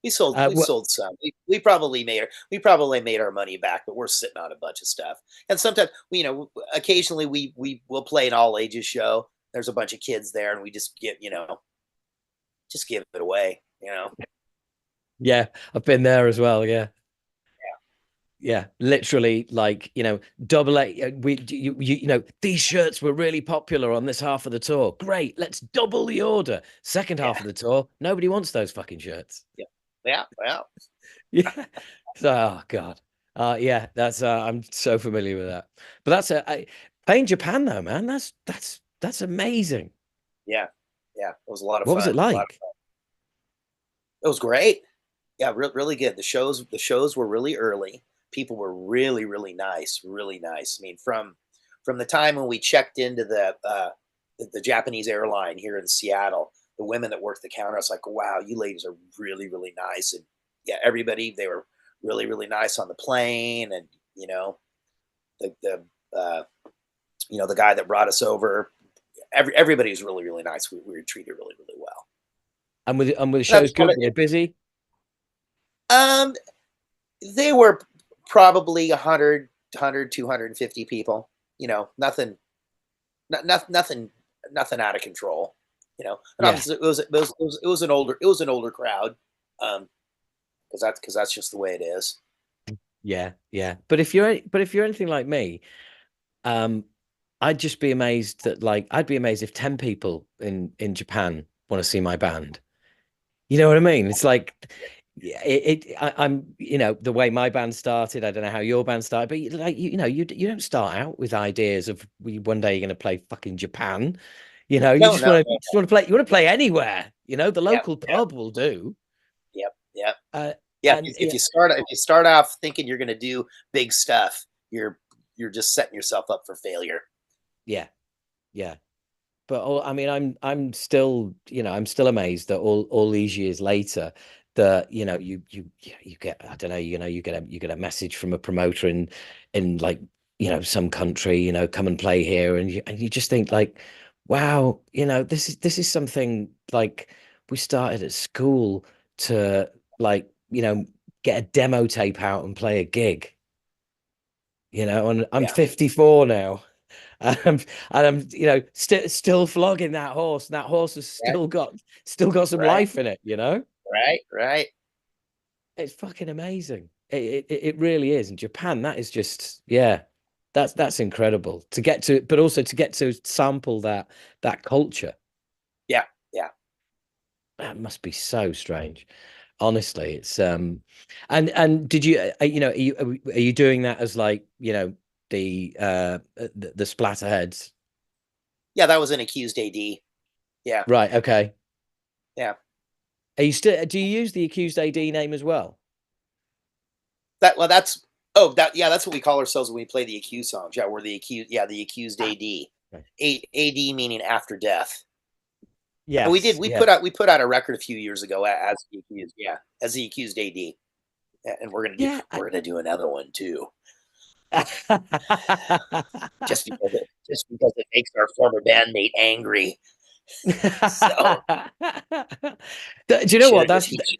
[SPEAKER 1] We
[SPEAKER 2] Well,
[SPEAKER 1] sold some. We probably made our money back, but we're sitting on a bunch of stuff. And sometimes occasionally we will play an all ages show. There's a bunch of kids there, and we just give it away.
[SPEAKER 2] yeah, I've been there as well. Yeah, yeah, literally, like, double A. These shirts were really popular on this half of the tour. Great, let's double the order. Second
[SPEAKER 1] Yeah,
[SPEAKER 2] half of the tour, nobody wants those fucking shirts.
[SPEAKER 1] yeah, yeah, yeah,
[SPEAKER 2] Yeah. So, oh God. Yeah, that's I'm so familiar with that. But playing Japan though, man. That's amazing.
[SPEAKER 1] yeah, yeah. It was a lot of
[SPEAKER 2] What was
[SPEAKER 1] fun.
[SPEAKER 2] it
[SPEAKER 1] A lot of
[SPEAKER 2] like?
[SPEAKER 1] fun. It was great. Yeah, really good. The shows were really early. People were really, really nice, really nice. I mean, from the time when we checked into the Japanese airline here in Seattle, the women that worked the counter, I was like, wow, you ladies are really, really nice. And yeah, everybody, they were really, really nice on the plane. And the uh, the guy that brought us over, everybody was really, really nice. We were treated really, really well.
[SPEAKER 2] And with the
[SPEAKER 1] And
[SPEAKER 2] shows
[SPEAKER 1] that's one
[SPEAKER 2] good,
[SPEAKER 1] of
[SPEAKER 2] were they busy?
[SPEAKER 1] um they were probably 100, 250 people. Nothing, nothing, nothing out of control. And
[SPEAKER 2] Yeah,
[SPEAKER 1] obviously it was an older crowd, because that's just the way it is.
[SPEAKER 2] yeah, yeah. But if you're anything like me, um, I'd be amazed if 10 people in Japan want to see my band. You know what I mean? It's like, yeah, I'm, the way my band started. I don't know how your band started, but like, you don't start out with ideas of one day you're going to play fucking Japan. You
[SPEAKER 1] No,
[SPEAKER 2] just
[SPEAKER 1] no,
[SPEAKER 2] want to,
[SPEAKER 1] no.
[SPEAKER 2] you want to play anywhere. The
[SPEAKER 1] Yep,
[SPEAKER 2] local
[SPEAKER 1] yep,
[SPEAKER 2] pub will do.
[SPEAKER 1] yep, yep.
[SPEAKER 2] Uh,
[SPEAKER 1] Yeah,
[SPEAKER 2] and
[SPEAKER 1] if you start off thinking you're going to do big stuff, you're just setting yourself up for failure.
[SPEAKER 2] yeah, yeah. but I mean, I'm still, I'm still amazed that all these years later, that you get, I don't know, you get a message from a promoter in like, some country, come and play here, and you just think like, wow, this is something like we started at school to, like, get a demo tape out and play a gig, and I'm
[SPEAKER 1] Yeah,
[SPEAKER 2] 54 now. And I'm still flogging that horse, and that horse has
[SPEAKER 1] right,
[SPEAKER 2] still got some
[SPEAKER 1] right,
[SPEAKER 2] life in it.
[SPEAKER 1] right, right.
[SPEAKER 2] It's fucking amazing. It really is. In Japan, that is just, yeah, that's incredible to get to, but also to get to sample that culture.
[SPEAKER 1] Yeah, yeah,
[SPEAKER 2] That must be so strange. Honestly, it's and did you are you doing that as, like, the Splatterheads?
[SPEAKER 1] yeah. That was an accused AD. Yeah,
[SPEAKER 2] Right, okay.
[SPEAKER 1] yeah.
[SPEAKER 2] Are you still do you use the Accused AD name as well?
[SPEAKER 1] That well, that's oh that yeah. That's what we call ourselves when we play the accused songs. Yeah, we're the accused. Yeah, the accused
[SPEAKER 2] Ah,
[SPEAKER 1] AD.
[SPEAKER 2] okay.
[SPEAKER 1] AD meaning after death. And we did.
[SPEAKER 2] Yes,
[SPEAKER 1] We
[SPEAKER 2] yeah.
[SPEAKER 1] put out a record a few years ago as the accused. Yeah, as the accused AD. And
[SPEAKER 2] Yeah.
[SPEAKER 1] we're gonna do another one too. Just because it makes our former bandmate angry. So
[SPEAKER 2] Do you
[SPEAKER 1] he
[SPEAKER 2] know
[SPEAKER 1] should
[SPEAKER 2] what?
[SPEAKER 1] have just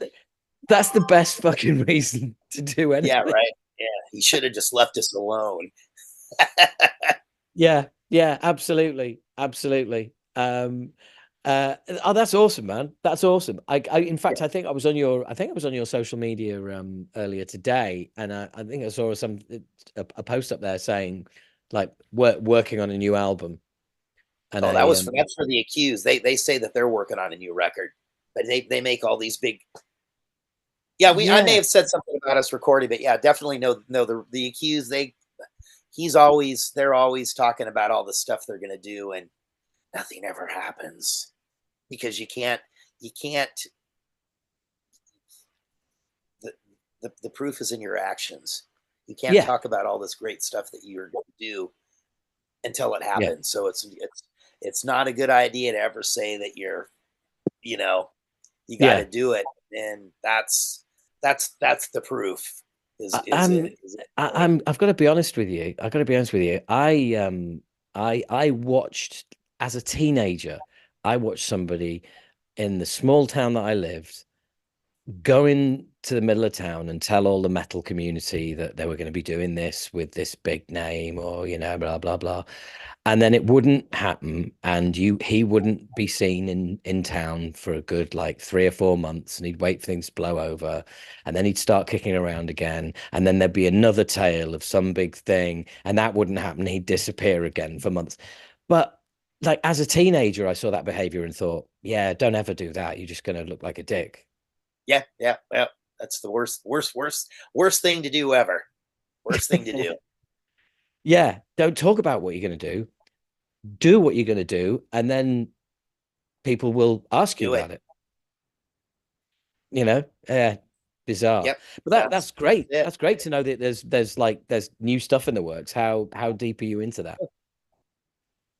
[SPEAKER 2] That's the best fucking reason to do
[SPEAKER 1] yeah,
[SPEAKER 2] anything.
[SPEAKER 1] right. Yeah, he should have just left us alone.
[SPEAKER 2] Yeah, yeah, absolutely, absolutely. Oh, that's awesome, man. That's awesome. In
[SPEAKER 1] Yeah.
[SPEAKER 2] fact, I think I was on your social media earlier today, and I think I saw a post up there saying, like, working on a new album, and
[SPEAKER 1] Oh, that's for the accused. They say that they're working on a new record, but they make all these big. Yeah, we I may
[SPEAKER 2] yeah,
[SPEAKER 1] have said something about us recording, but yeah, definitely no the accused. They're always talking about all the stuff they're gonna do, and nothing ever happens because you can't the, the proof is in your actions. You can't
[SPEAKER 2] yeah,
[SPEAKER 1] talk about all this great stuff that you're going to do until it
[SPEAKER 2] yeah,
[SPEAKER 1] happens. So it's not a good idea to ever say that you know you got to
[SPEAKER 2] yeah.
[SPEAKER 1] do it, and that's the proof. Is
[SPEAKER 2] I,
[SPEAKER 1] is
[SPEAKER 2] I'm
[SPEAKER 1] it is it doing?
[SPEAKER 2] I've got to be honest with you. I've got to be honest with you. I watched, as a teenager, I watched somebody in the small town that I lived go into the middle of town and tell all the metal community that they were going to be doing this with this big name, or, blah blah blah, and then it wouldn't happen, and he wouldn't be seen in town for a good, like, 3 or 4 months, and he'd wait for things to blow over, and then he'd start kicking around again, and then there'd be another tale of some big thing, and that wouldn't happen. He'd disappear again for months. But, like, as a teenager, I saw that behavior and thought, yeah, don't ever do that. You're just going to look like a dick.
[SPEAKER 1] Yeah, yeah. Well, that's the worst thing to do ever. Worst thing to do.
[SPEAKER 2] Yeah, don't talk about what you're going to do what you're going to do, and then people will ask you
[SPEAKER 1] Do it.
[SPEAKER 2] about it. Yeah, bizarre.
[SPEAKER 1] Yep.
[SPEAKER 2] But that's
[SPEAKER 1] That's
[SPEAKER 2] great.
[SPEAKER 1] it.
[SPEAKER 2] That's great to know that there's new stuff in the works. How deep are you into that?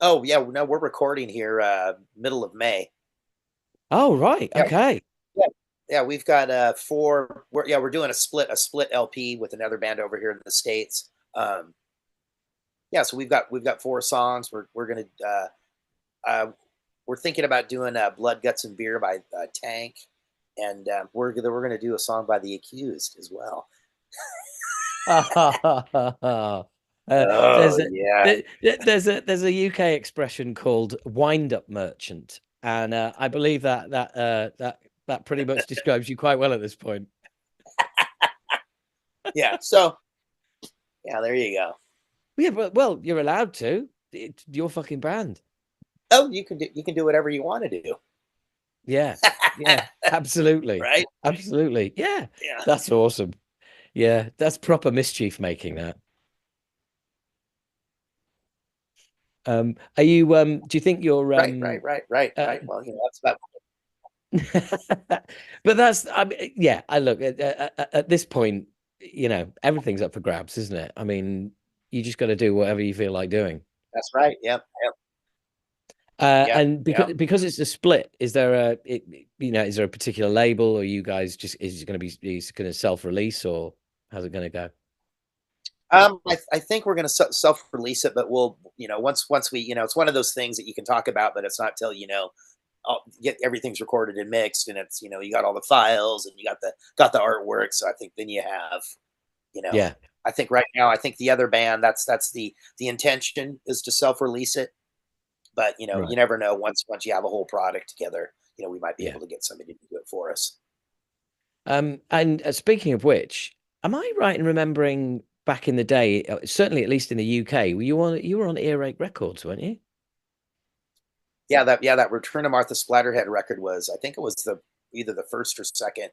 [SPEAKER 1] Oh yeah. No, we're recording here middle of May.
[SPEAKER 2] Oh, right.
[SPEAKER 1] Yeah.
[SPEAKER 2] Okay.
[SPEAKER 1] Yeah, yeah, we've got four. We're doing a split LP with another band over here in the states. Yeah, so we've got four songs. We're gonna uh, we're thinking about doing "Blood, Guts, and Beer" by Tank, and we're gonna do a song by The Accused as well.
[SPEAKER 2] There's
[SPEAKER 1] Oh
[SPEAKER 2] a
[SPEAKER 1] yeah,
[SPEAKER 2] there's a UK expression called "wind up merchant," and I believe that pretty much describes you quite well at this point.
[SPEAKER 1] yeah. So yeah, there you go.
[SPEAKER 2] Yeah, but, well, you're allowed to. It's your fucking band.
[SPEAKER 1] Oh, you can do whatever you want to do,
[SPEAKER 2] Yeah, yeah, absolutely,
[SPEAKER 1] right?
[SPEAKER 2] absolutely. Yeah,
[SPEAKER 1] Yeah,
[SPEAKER 2] that's awesome. Yeah, that's proper mischief making that. Are you do you think you're
[SPEAKER 1] right, right, right, right,
[SPEAKER 2] uh
[SPEAKER 1] right. Well, that's about
[SPEAKER 2] but that's, I mean, yeah, I look at this point, everything's up for grabs, isn't it? I mean, you just got to do whatever you feel like doing.
[SPEAKER 1] that's right. Yep, yep. Yeah,
[SPEAKER 2] And
[SPEAKER 1] yeah.
[SPEAKER 2] because it's a split, is there is there a particular label, or you guys just is it going to be is it going to self-release, or how's it going to go?
[SPEAKER 1] I think we're going to self-release it, but we'll, once we, it's one of those things that you can talk about, but it's not till get everything's recorded and mixed, and it's, you got all the files and you got the artwork. So I think then you have, you know,
[SPEAKER 2] Yeah,
[SPEAKER 1] I think right now, I think the other band, that's the intention is to self-release it, but you
[SPEAKER 2] right.
[SPEAKER 1] never know. Once you have a whole product together, we might be
[SPEAKER 2] Yeah.
[SPEAKER 1] able to get somebody to do it for us.
[SPEAKER 2] And speaking of which, am I right in remembering back in the day, certainly at least in the UK, you were on Earache Records, weren't you?
[SPEAKER 1] Yeah, that Return to Martha Splatterhead record was, I think it was the either the first or second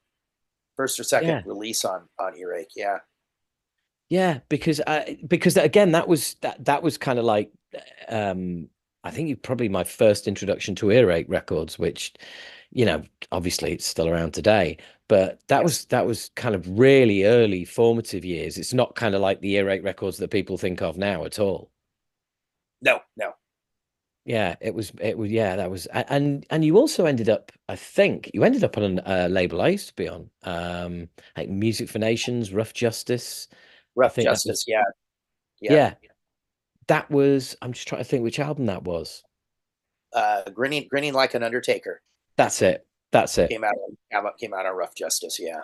[SPEAKER 2] Yeah.
[SPEAKER 1] release on Earache. Yeah.
[SPEAKER 2] Yeah, because again, that was kind of like um I think probably my first introduction to Earache Records, which, obviously it's still around today, but
[SPEAKER 1] Yes.
[SPEAKER 2] that was kind of really early formative years. It's not kind of like the Earache Records that people think of now at all.
[SPEAKER 1] No, no.
[SPEAKER 2] Yeah, yeah, that was and you also ended up, I think you ended up on a label I used to be on, like Music for Nations, Rough Justice. I
[SPEAKER 1] Rough
[SPEAKER 2] think that
[SPEAKER 1] Justice.
[SPEAKER 2] was,
[SPEAKER 1] Yeah, yeah.
[SPEAKER 2] yeah. That was, I'm just trying to think which album that was.
[SPEAKER 1] Grinning like an Undertaker
[SPEAKER 2] That's it. That's it.
[SPEAKER 1] came out on Rough Justice. Yeah.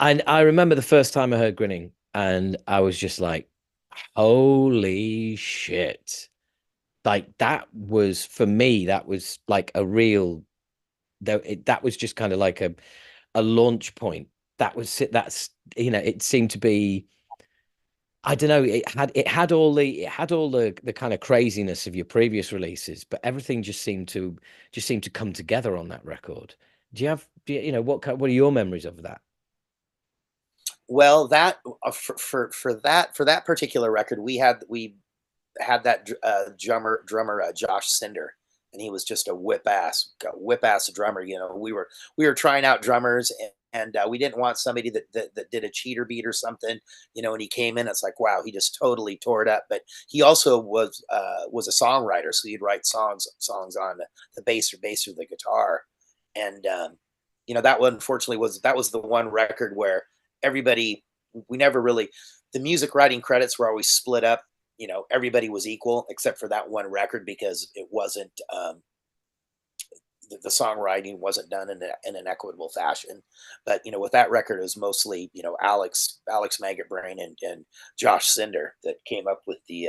[SPEAKER 2] And I remember the first time I heard Grinning, and I was just like, holy shit. Like that was for me, that was like a real that was just kind of like a launch point. That was it. That's it seemed to be, I don't know. It had all the kind of craziness of your previous releases, but everything just seemed to come together on that record. What are your memories of that?
[SPEAKER 1] Well, that for that particular record, we had that drummer Josh Cinder, and he was just a whip ass drummer. We were trying out drummers, and we didn't want somebody that did a cheater beat or something. And he came in, it's like, wow, he just totally tore it up. But he also was a songwriter, so he'd write songs on the bass or the guitar. And that one, unfortunately, was the one record where everybody we never really the music writing credits were always split up. Everybody was equal except for that one record, because it wasn't the songwriting wasn't done in an equitable fashion. But with that record, it was mostly Alex Maggot Brain and Josh Cinder that came up with the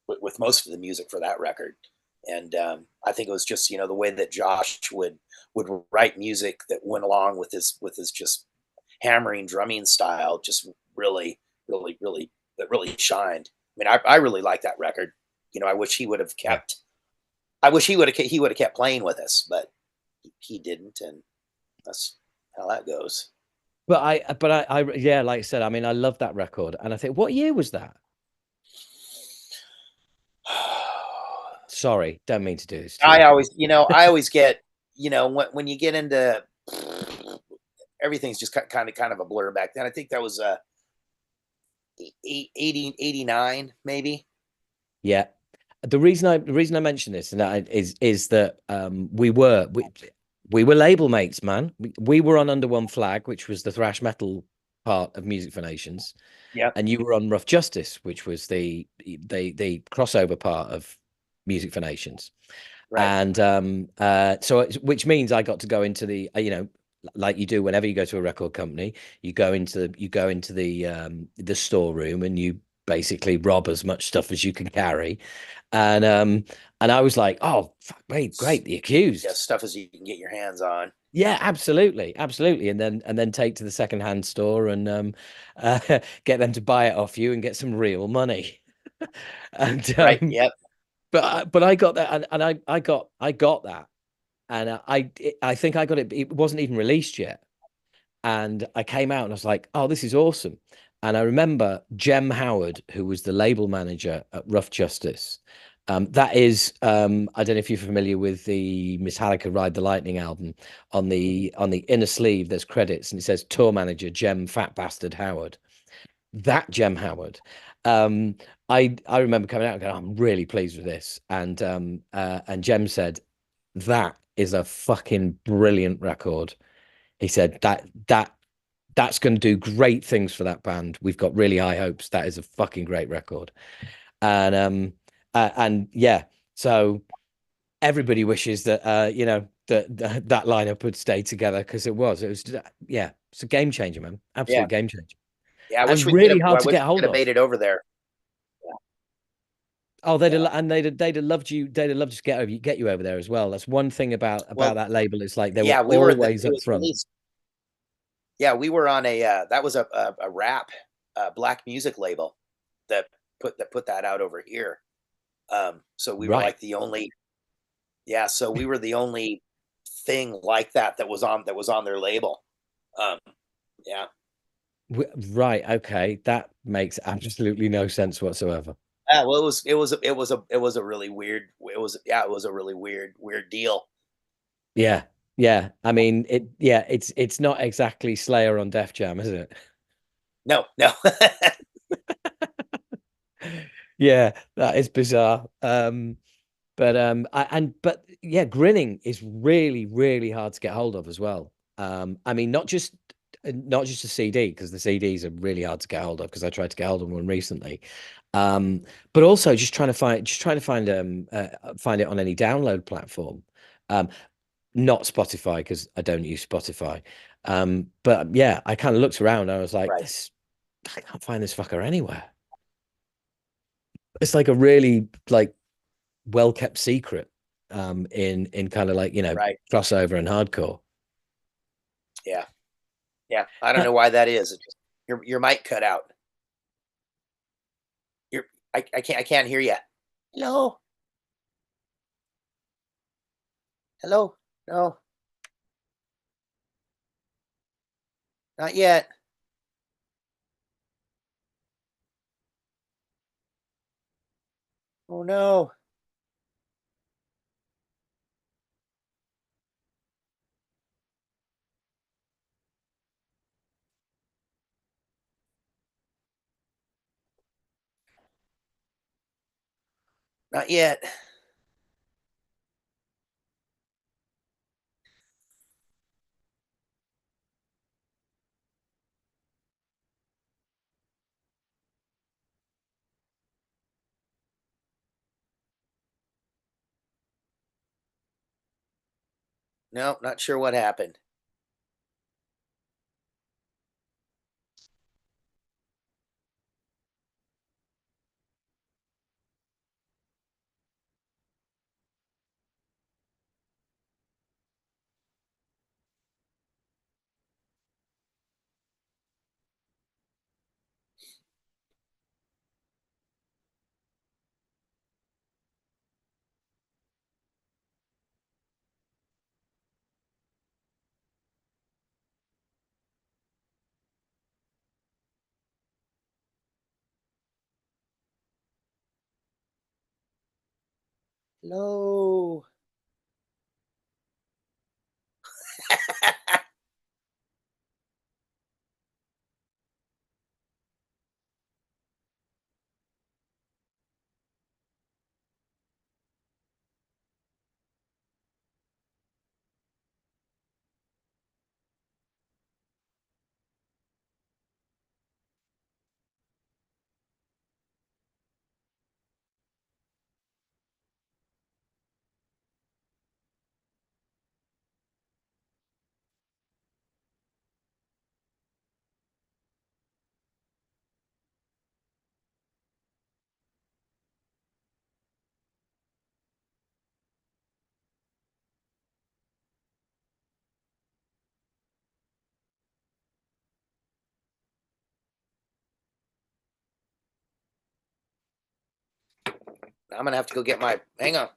[SPEAKER 1] with most of the music for that record. And I think it was just the way that Josh would write music that went along with his just hammering drumming style, just really, really, really, that really shined. I mean, I really like that record. I wish he would have
[SPEAKER 2] Yeah.
[SPEAKER 1] kept. I wish he would have kept playing with us, but he didn't, and that's how that goes.
[SPEAKER 2] Yeah, like I said, I mean, I love that record, and I think, what year was that? Sorry, don't mean to do this to
[SPEAKER 1] I
[SPEAKER 2] you.
[SPEAKER 1] always, I always get, when you get into everything's just kind of a blur back then. I think that was 89 maybe.
[SPEAKER 2] Yeah. The reason I mention this, and that is that we were label mates, man. We were on Under One Flag, which was the thrash metal part of Music for Nations,
[SPEAKER 1] Yeah.
[SPEAKER 2] and you were on Rough Justice, which was the crossover part of Music for Nations.
[SPEAKER 1] Right.
[SPEAKER 2] And which means I got to go into the like you do whenever you go to a record company, you go into the storeroom, and you basically rob as much stuff as you can carry. And I was like, oh fuck me, great, The
[SPEAKER 1] Yeah,
[SPEAKER 2] Accused.
[SPEAKER 1] stuff as you can get your hands on.
[SPEAKER 2] Yeah, absolutely, absolutely. And then take to the secondhand store, and get them to buy it off you and get some real money. And
[SPEAKER 1] Right. Yep.
[SPEAKER 2] but I got that, and I got that, and I think I got it. It wasn't even released yet, and I came out and I was like, "Oh, this is awesome!" And I remember Jem Howard, who was the label manager at Rough Justice. That is, I don't know if you're familiar with the Metallica Ride the Lightning album. On the inner sleeve, there's credits, and it says tour manager Jem Fat Bastard Howard. that Gem Howard. Um, I remember coming out and going, I'm really pleased with this. And Jem said, that is a fucking brilliant record. He said that's going to do great things for that band. We've got really high hopes. That is a fucking great record. And yeah, so everybody wishes that that lineup would stay together because it was yeah, it's a game changer, man.
[SPEAKER 1] Yeah,
[SPEAKER 2] Absolute game changer.
[SPEAKER 1] yeah. I wish
[SPEAKER 2] And
[SPEAKER 1] we could
[SPEAKER 2] really
[SPEAKER 1] have.
[SPEAKER 2] hard
[SPEAKER 1] I
[SPEAKER 2] to
[SPEAKER 1] wish
[SPEAKER 2] get
[SPEAKER 1] we could
[SPEAKER 2] hold
[SPEAKER 1] have made
[SPEAKER 2] of.
[SPEAKER 1] it over there.
[SPEAKER 2] Oh,
[SPEAKER 1] Yeah.
[SPEAKER 2] they'd have loved you. They'd have loved to get you over there as well. That's one thing about
[SPEAKER 1] Well,
[SPEAKER 2] that label. It's like they were
[SPEAKER 1] yeah. We were.
[SPEAKER 2] always
[SPEAKER 1] It
[SPEAKER 2] up
[SPEAKER 1] was
[SPEAKER 2] front.
[SPEAKER 1] released. Yeah, we were on a. That was a rap, black music label that put that out over here. So we were
[SPEAKER 2] Right.
[SPEAKER 1] like the only. Yeah, so we were the only thing like that was on their label. Um, yeah.
[SPEAKER 2] Right. Okay. That makes absolutely no sense whatsoever.
[SPEAKER 1] Yeah, well, it was a really weird. It was a really weird deal.
[SPEAKER 2] Yeah. Yeah. I mean, it's not exactly Slayer on Def Jam, is it?
[SPEAKER 1] No, no.
[SPEAKER 2] Yeah, that is bizarre. But yeah, grinning is really, really hard to get hold of as well. I mean, not just a CD because the CDs are really hard to get hold of because I tried to get hold of one recently. But also just trying to find it on any download platform. Um, Not Spotify because I don't use Spotify. But yeah, I kind of looked around and I was like,
[SPEAKER 1] Right,
[SPEAKER 2] this I can't find this fucker anywhere. It's like a really like well kept secret in kind of like
[SPEAKER 1] right.
[SPEAKER 2] crossover and hardcore.
[SPEAKER 1] Yeah, yeah. I don't
[SPEAKER 2] Uh,
[SPEAKER 1] know why that is. It just your mic cut out. I can't hear you. Hello, hello. No, not yet. Oh no, not yet. No, not sure what happened. Hello. I'm gonna have to go get my. Hang on.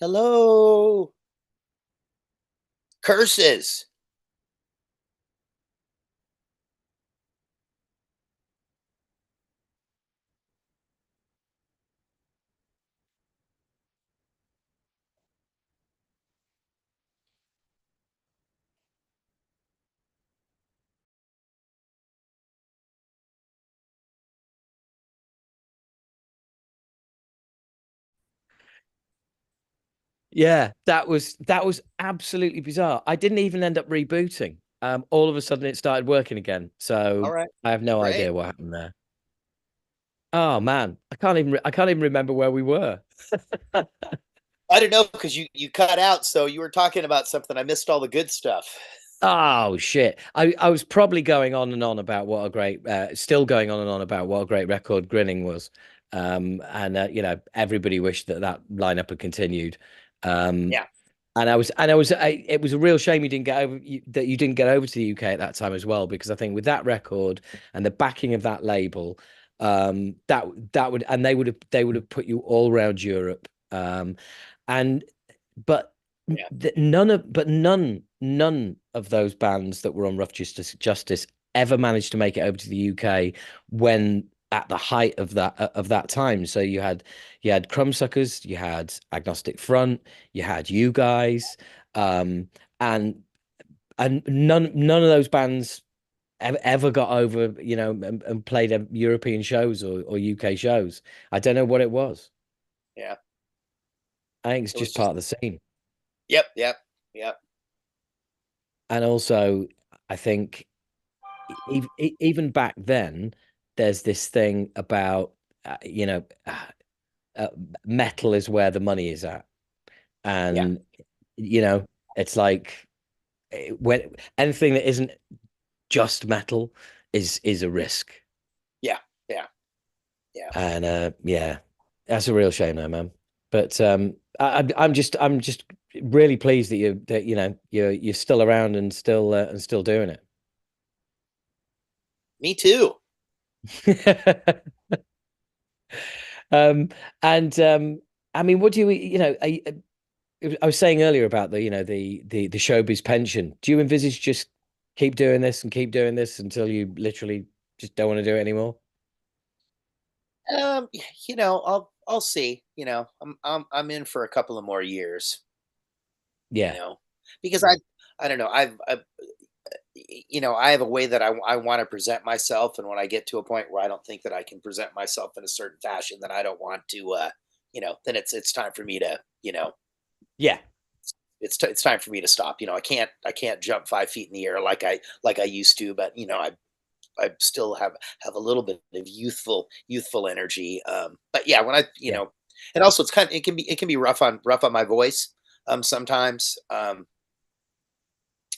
[SPEAKER 1] Hello. Curses.
[SPEAKER 2] Yeah, that was absolutely bizarre. I didn't even end up rebooting. All of a sudden it started working again.
[SPEAKER 1] All
[SPEAKER 2] So
[SPEAKER 1] right.
[SPEAKER 2] I have no
[SPEAKER 1] Great.
[SPEAKER 2] idea what happened there. Oh man, I can't even remember where we were.
[SPEAKER 1] I don't know because you cut out, so you were talking about something. I missed all the good stuff.
[SPEAKER 2] Oh shit. I was probably going on and on about what a great still going on and on about what a great record Grinning was. And you know, everybody wished that that lineup had continued. Um
[SPEAKER 1] Yeah.
[SPEAKER 2] it was a real shame you didn't get over that you didn't get over to the UK at that time as well, because I think with that record and the backing of that label, that would, and they would have put you all around Europe. And but
[SPEAKER 1] Yeah.
[SPEAKER 2] none of those bands that were on Rough Justice ever managed to make it over to the UK when at the height of that time. So you had Crumbsuckers, you had Agnostic Front, you had you guys, um, and none of those bands ever got over, you know, and played European shows or UK shows. I don't know what it was.
[SPEAKER 1] Yeah.
[SPEAKER 2] I think it's
[SPEAKER 1] It was
[SPEAKER 2] just
[SPEAKER 1] just.
[SPEAKER 2] part of the scene.
[SPEAKER 1] Yep. Yep. Yep.
[SPEAKER 2] And also, I think even back then, there's this thing about, you know, uh, metal is where the money is at.
[SPEAKER 1] Yeah.
[SPEAKER 2] And, you know, it's like when anything that isn't just metal is a risk.
[SPEAKER 1] Yeah. Yeah. Yeah.
[SPEAKER 2] And yeah, that's a real shame though, man. But I'm just really pleased that you know you're still around and still doing
[SPEAKER 1] Me too.
[SPEAKER 2] it. Um, and I mean, what do you know? I was saying earlier about the, you know, the showbiz pension. Do you envisage just keep doing this and keep doing this until you literally just don't want to do it anymore?
[SPEAKER 1] You know, I'll see. You know, I'm in for a couple of more years. You
[SPEAKER 2] Yeah,
[SPEAKER 1] know, because I don't know. You know, I have a way that I want to present myself, and when I get to a point where I don't think that I can present myself in a certain fashion, then I don't want to, you know, then it's time for me to, you know,
[SPEAKER 2] yeah,
[SPEAKER 1] it's time for me to stop. You know, I can't jump 5 feet in the air like I used to, but you know, I still have a little bit of youthful energy. But yeah, when I, you
[SPEAKER 2] yeah,
[SPEAKER 1] know, and also it's kind of, it can be rough on my voice sometimes.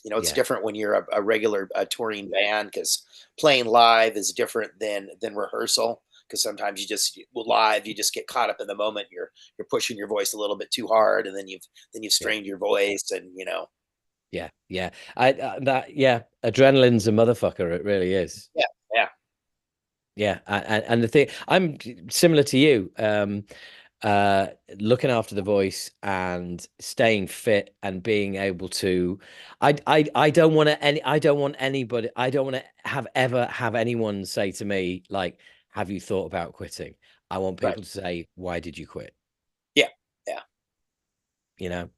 [SPEAKER 1] You know, it's
[SPEAKER 2] yeah,
[SPEAKER 1] different when you're a regular touring band because playing live is different than rehearsal. Because sometimes live you just get caught up in the moment. You're pushing your voice a little bit too hard, and then you've
[SPEAKER 2] yeah,
[SPEAKER 1] strained your voice, and you know,
[SPEAKER 2] yeah, yeah. Yeah, adrenaline's a motherfucker. It really is.
[SPEAKER 1] yeah, yeah,
[SPEAKER 2] Yeah, and the thing, I'm similar to you. Uh, Looking after the voice and staying fit and being able to, I don't want to any, I don't want to have ever have anyone say to me like, "Have you thought about quitting?" I want
[SPEAKER 1] right,
[SPEAKER 2] people to say, "Why did you quit?"
[SPEAKER 1] yeah, yeah,
[SPEAKER 2] You know.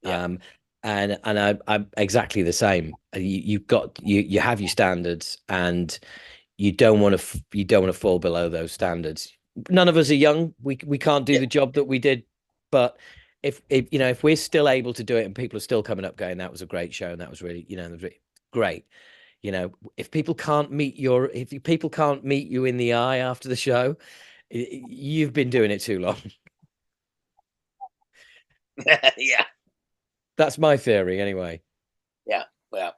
[SPEAKER 1] yeah,
[SPEAKER 2] Um, and I'm exactly the same. You've got you have your standards, and you don't want to fall below those standards. None of us are young. We can't do
[SPEAKER 1] yeah,
[SPEAKER 2] the job that we did, but if you know, if we're still able to do it and people are still coming up going, that was a great show and that was really, you know, that was really great. You know, if people can't meet you in the eye after the show, you've been doing it too long.
[SPEAKER 1] yeah,
[SPEAKER 2] That's my theory anyway.
[SPEAKER 1] yeah, yeah,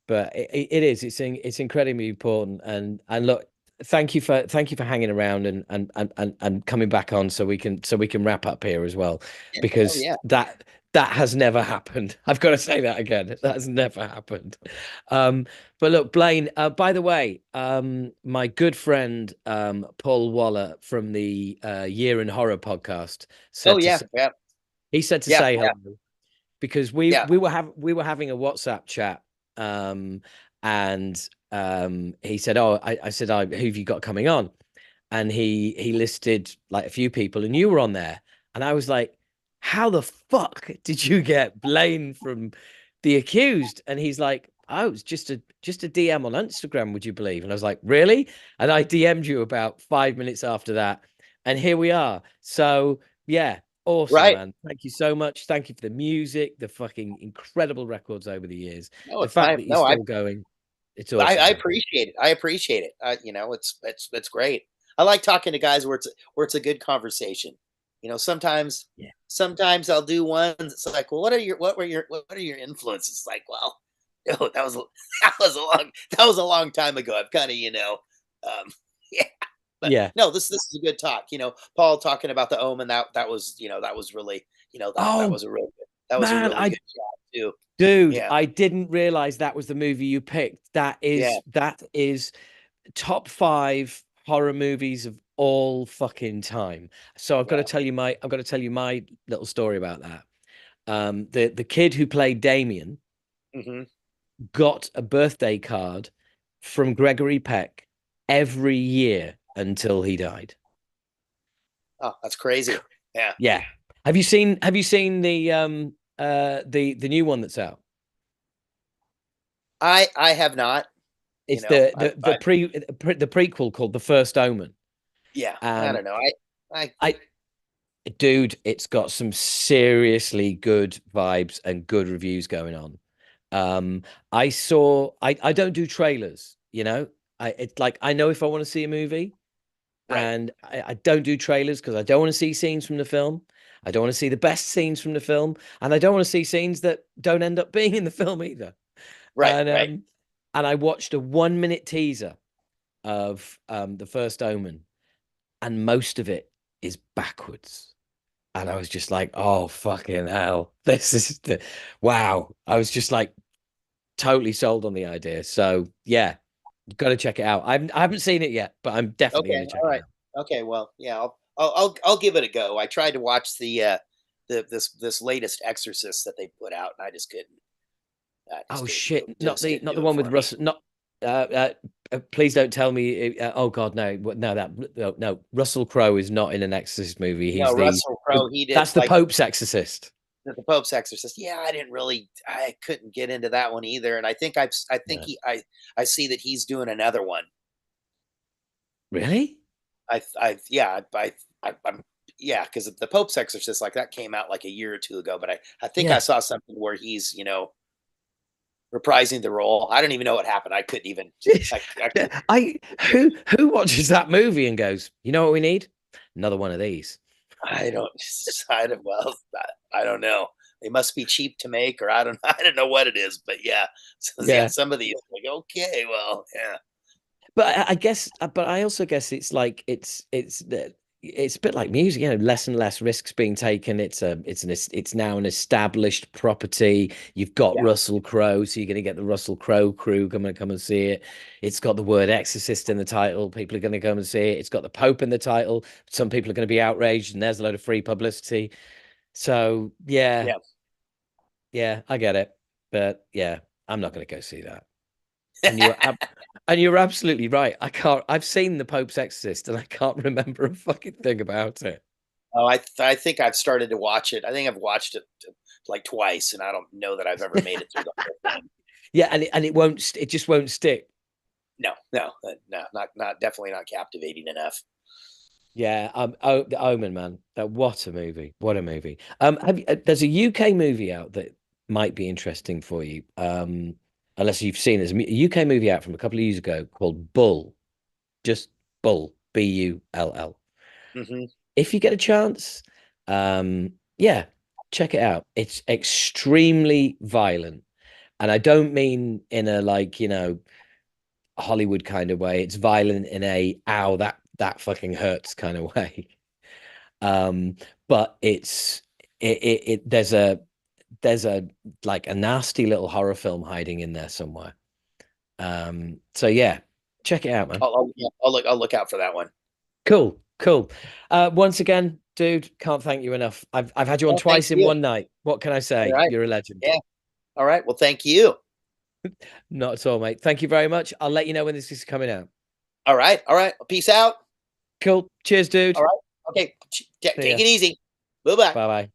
[SPEAKER 2] But it is it's incredibly important, and look, thank you for hanging around and coming back on so we can wrap up here as well,
[SPEAKER 1] yeah. Oh
[SPEAKER 2] because
[SPEAKER 1] yeah.
[SPEAKER 2] that has never happened. I've got to say that again, that has never happened. But look, Blaine, by the way, my good friend Paul Waller from the Year in Horror podcast
[SPEAKER 1] Oh
[SPEAKER 2] said to
[SPEAKER 1] yeah, yeah.
[SPEAKER 2] He said to
[SPEAKER 1] Yeah,
[SPEAKER 2] say
[SPEAKER 1] yeah,
[SPEAKER 2] hello because we
[SPEAKER 1] yeah.
[SPEAKER 2] we were having a WhatsApp chat, um, and he said, "Oh, I said, oh, who have you got coming on?" And he listed like a few people, and you were on there, and I was like, "How the fuck did you get Blaine from The Accused?" And he's like, "Oh, it's just a DM on Instagram, would you believe?" And I was like, "Really?" And I DM'd you about 5 minutes after that, and here we are. So yeah, awesome,
[SPEAKER 1] Right.
[SPEAKER 2] man. Thank you so much. Thank you for the music, the fucking incredible records over the years.
[SPEAKER 1] No,
[SPEAKER 2] The
[SPEAKER 1] it's
[SPEAKER 2] fact
[SPEAKER 1] my
[SPEAKER 2] that you're
[SPEAKER 1] no.
[SPEAKER 2] still going, it's
[SPEAKER 1] I
[SPEAKER 2] awesome, man.
[SPEAKER 1] appreciate it. I appreciate it. You know, it's great. I like talking to guys where it's a good conversation. You know,
[SPEAKER 2] Yeah.
[SPEAKER 1] sometimes I'll do ones. It's like, well, what are your influences? Like, well, no, that was a long time ago. I've kind of yeah. But
[SPEAKER 2] Yeah.
[SPEAKER 1] no, this is a good talk. You know, Paul talking about the Omen, that was that was really that
[SPEAKER 2] Oh
[SPEAKER 1] was a really good, that was a
[SPEAKER 2] man,
[SPEAKER 1] really
[SPEAKER 2] I
[SPEAKER 1] good job too.
[SPEAKER 2] dude,
[SPEAKER 1] Yeah,
[SPEAKER 2] I didn't realize that was the movie you picked.
[SPEAKER 1] yeah,
[SPEAKER 2] That is top five horror movies of all fucking time. So
[SPEAKER 1] yeah.
[SPEAKER 2] I've got to tell you my little story about that. The kid who played Damien
[SPEAKER 1] Hmm.
[SPEAKER 2] got a birthday card from Gregory Peck every year until he died.
[SPEAKER 1] Oh, that's crazy. Yeah.
[SPEAKER 2] Yeah. Have you seen the new one that's out?
[SPEAKER 1] I have not, you
[SPEAKER 2] It's
[SPEAKER 1] know,
[SPEAKER 2] the prequel called The First Omen.
[SPEAKER 1] yeah, I
[SPEAKER 2] And
[SPEAKER 1] don't know. I
[SPEAKER 2] I dude, it's got some seriously good vibes and good reviews going on. Um, I don't do trailers, you know. It's like I know if I want to see a movie,
[SPEAKER 1] right,
[SPEAKER 2] and I don't do trailers because I don't want to see scenes from the film. I don't want to see the best scenes from the film, and I don't want to see scenes that don't end up being in the film either.
[SPEAKER 1] right,
[SPEAKER 2] And
[SPEAKER 1] right.
[SPEAKER 2] and I watched a 1 minute teaser of the first Omen, and most of it is backwards. And I was just like, oh fucking hell. This is wow. I was just like totally sold on the idea. So yeah, you've got to check it out. I haven't seen it yet, but I'm definitely
[SPEAKER 1] Okay,
[SPEAKER 2] going to check
[SPEAKER 1] all
[SPEAKER 2] it
[SPEAKER 1] right.
[SPEAKER 2] out.
[SPEAKER 1] Okay, well, yeah, I'll give it a go. I tried to watch this latest Exorcist that they put out, and I just couldn't. I
[SPEAKER 2] Oh
[SPEAKER 1] just didn't
[SPEAKER 2] shit,
[SPEAKER 1] just didn't
[SPEAKER 2] not the
[SPEAKER 1] do it
[SPEAKER 2] one with
[SPEAKER 1] for me.
[SPEAKER 2] Russell, not please don't tell me oh god, no. No, Russell Crowe is not in an Exorcist movie.
[SPEAKER 1] No, Russell Crowe, he did
[SPEAKER 2] That's the
[SPEAKER 1] like
[SPEAKER 2] Pope's Exorcist.
[SPEAKER 1] the Pope's Exorcist. Yeah, I couldn't get into that one either. And I think
[SPEAKER 2] Yeah.
[SPEAKER 1] I see that he's doing another one.
[SPEAKER 2] Really?
[SPEAKER 1] Yeah, I'm yeah, because the Pope's Exorcist, like that came out like a year or two ago, but I think I
[SPEAKER 2] Yeah.
[SPEAKER 1] saw something where he's reprising the role. I don't even know what happened. I couldn't even.
[SPEAKER 2] Jeez.
[SPEAKER 1] I couldn't.
[SPEAKER 2] I who watches that movie and goes, you know what we need? Another one of these.
[SPEAKER 1] I don't. I don't. Well, I don't know. They must be cheap to make, or I don't. I don't know what it is, but yeah. So yeah,
[SPEAKER 2] Yeah.
[SPEAKER 1] some of these like okay, well, yeah,
[SPEAKER 2] But I guess, but I also guess it's like it's a bit like music, you know, less and less risks being taken. It's now an established property. You've got
[SPEAKER 1] yeah,
[SPEAKER 2] Russell Crowe, so you're going to get the Russell Crowe crew come and see it. It's got the word exorcist in the title. People are going to come and see it. It's got the Pope in the title. Some people are going to be outraged, and there's a load of free publicity. So yeah,
[SPEAKER 1] yeah.
[SPEAKER 2] yeah, I get it. But yeah, I'm not going to go see that. And and you're absolutely right. I can't. I've seen the Pope's Exorcist, and I can't remember a fucking thing about it.
[SPEAKER 1] Oh, I think I've started to watch it. I think I've watched it like twice, and I don't know that I've ever made it through the whole thing.
[SPEAKER 2] Yeah, and it won't. It just won't stick.
[SPEAKER 1] No, no, no, not definitely not captivating enough.
[SPEAKER 2] Yeah. Oh, the Omen, man. That what a movie. What a movie. There's a UK movie out that might be interesting for you. Unless you've seen there's a UK movie out from a couple of years ago called Bull. Just Bull. Bull.
[SPEAKER 1] Hmm.
[SPEAKER 2] If you get a chance, yeah, check it out. It's extremely violent. And I don't mean in a like, you know, Hollywood kind of way. It's violent in a ow, that fucking hurts kind of way. Um, but there's a like a nasty little horror film hiding in there somewhere. So yeah, check it out, man.
[SPEAKER 1] Yeah, I'll look out for that one.
[SPEAKER 2] Cool, cool. Once again, Dude, can't thank you enough. I've had you on
[SPEAKER 1] Well, thank
[SPEAKER 2] twice in
[SPEAKER 1] you.
[SPEAKER 2] one night. What can I
[SPEAKER 1] All
[SPEAKER 2] say?
[SPEAKER 1] right.
[SPEAKER 2] You're a legend.
[SPEAKER 1] Yeah. All right. Well, thank you.
[SPEAKER 2] Not at all, mate. Thank you very much. I'll let you know when this is coming out.
[SPEAKER 1] All right. All right. Peace out.
[SPEAKER 2] Cool. Cheers, dude.
[SPEAKER 1] All right. Okay. Take
[SPEAKER 2] See ya.
[SPEAKER 1] it easy. Bye bye.
[SPEAKER 2] Bye bye.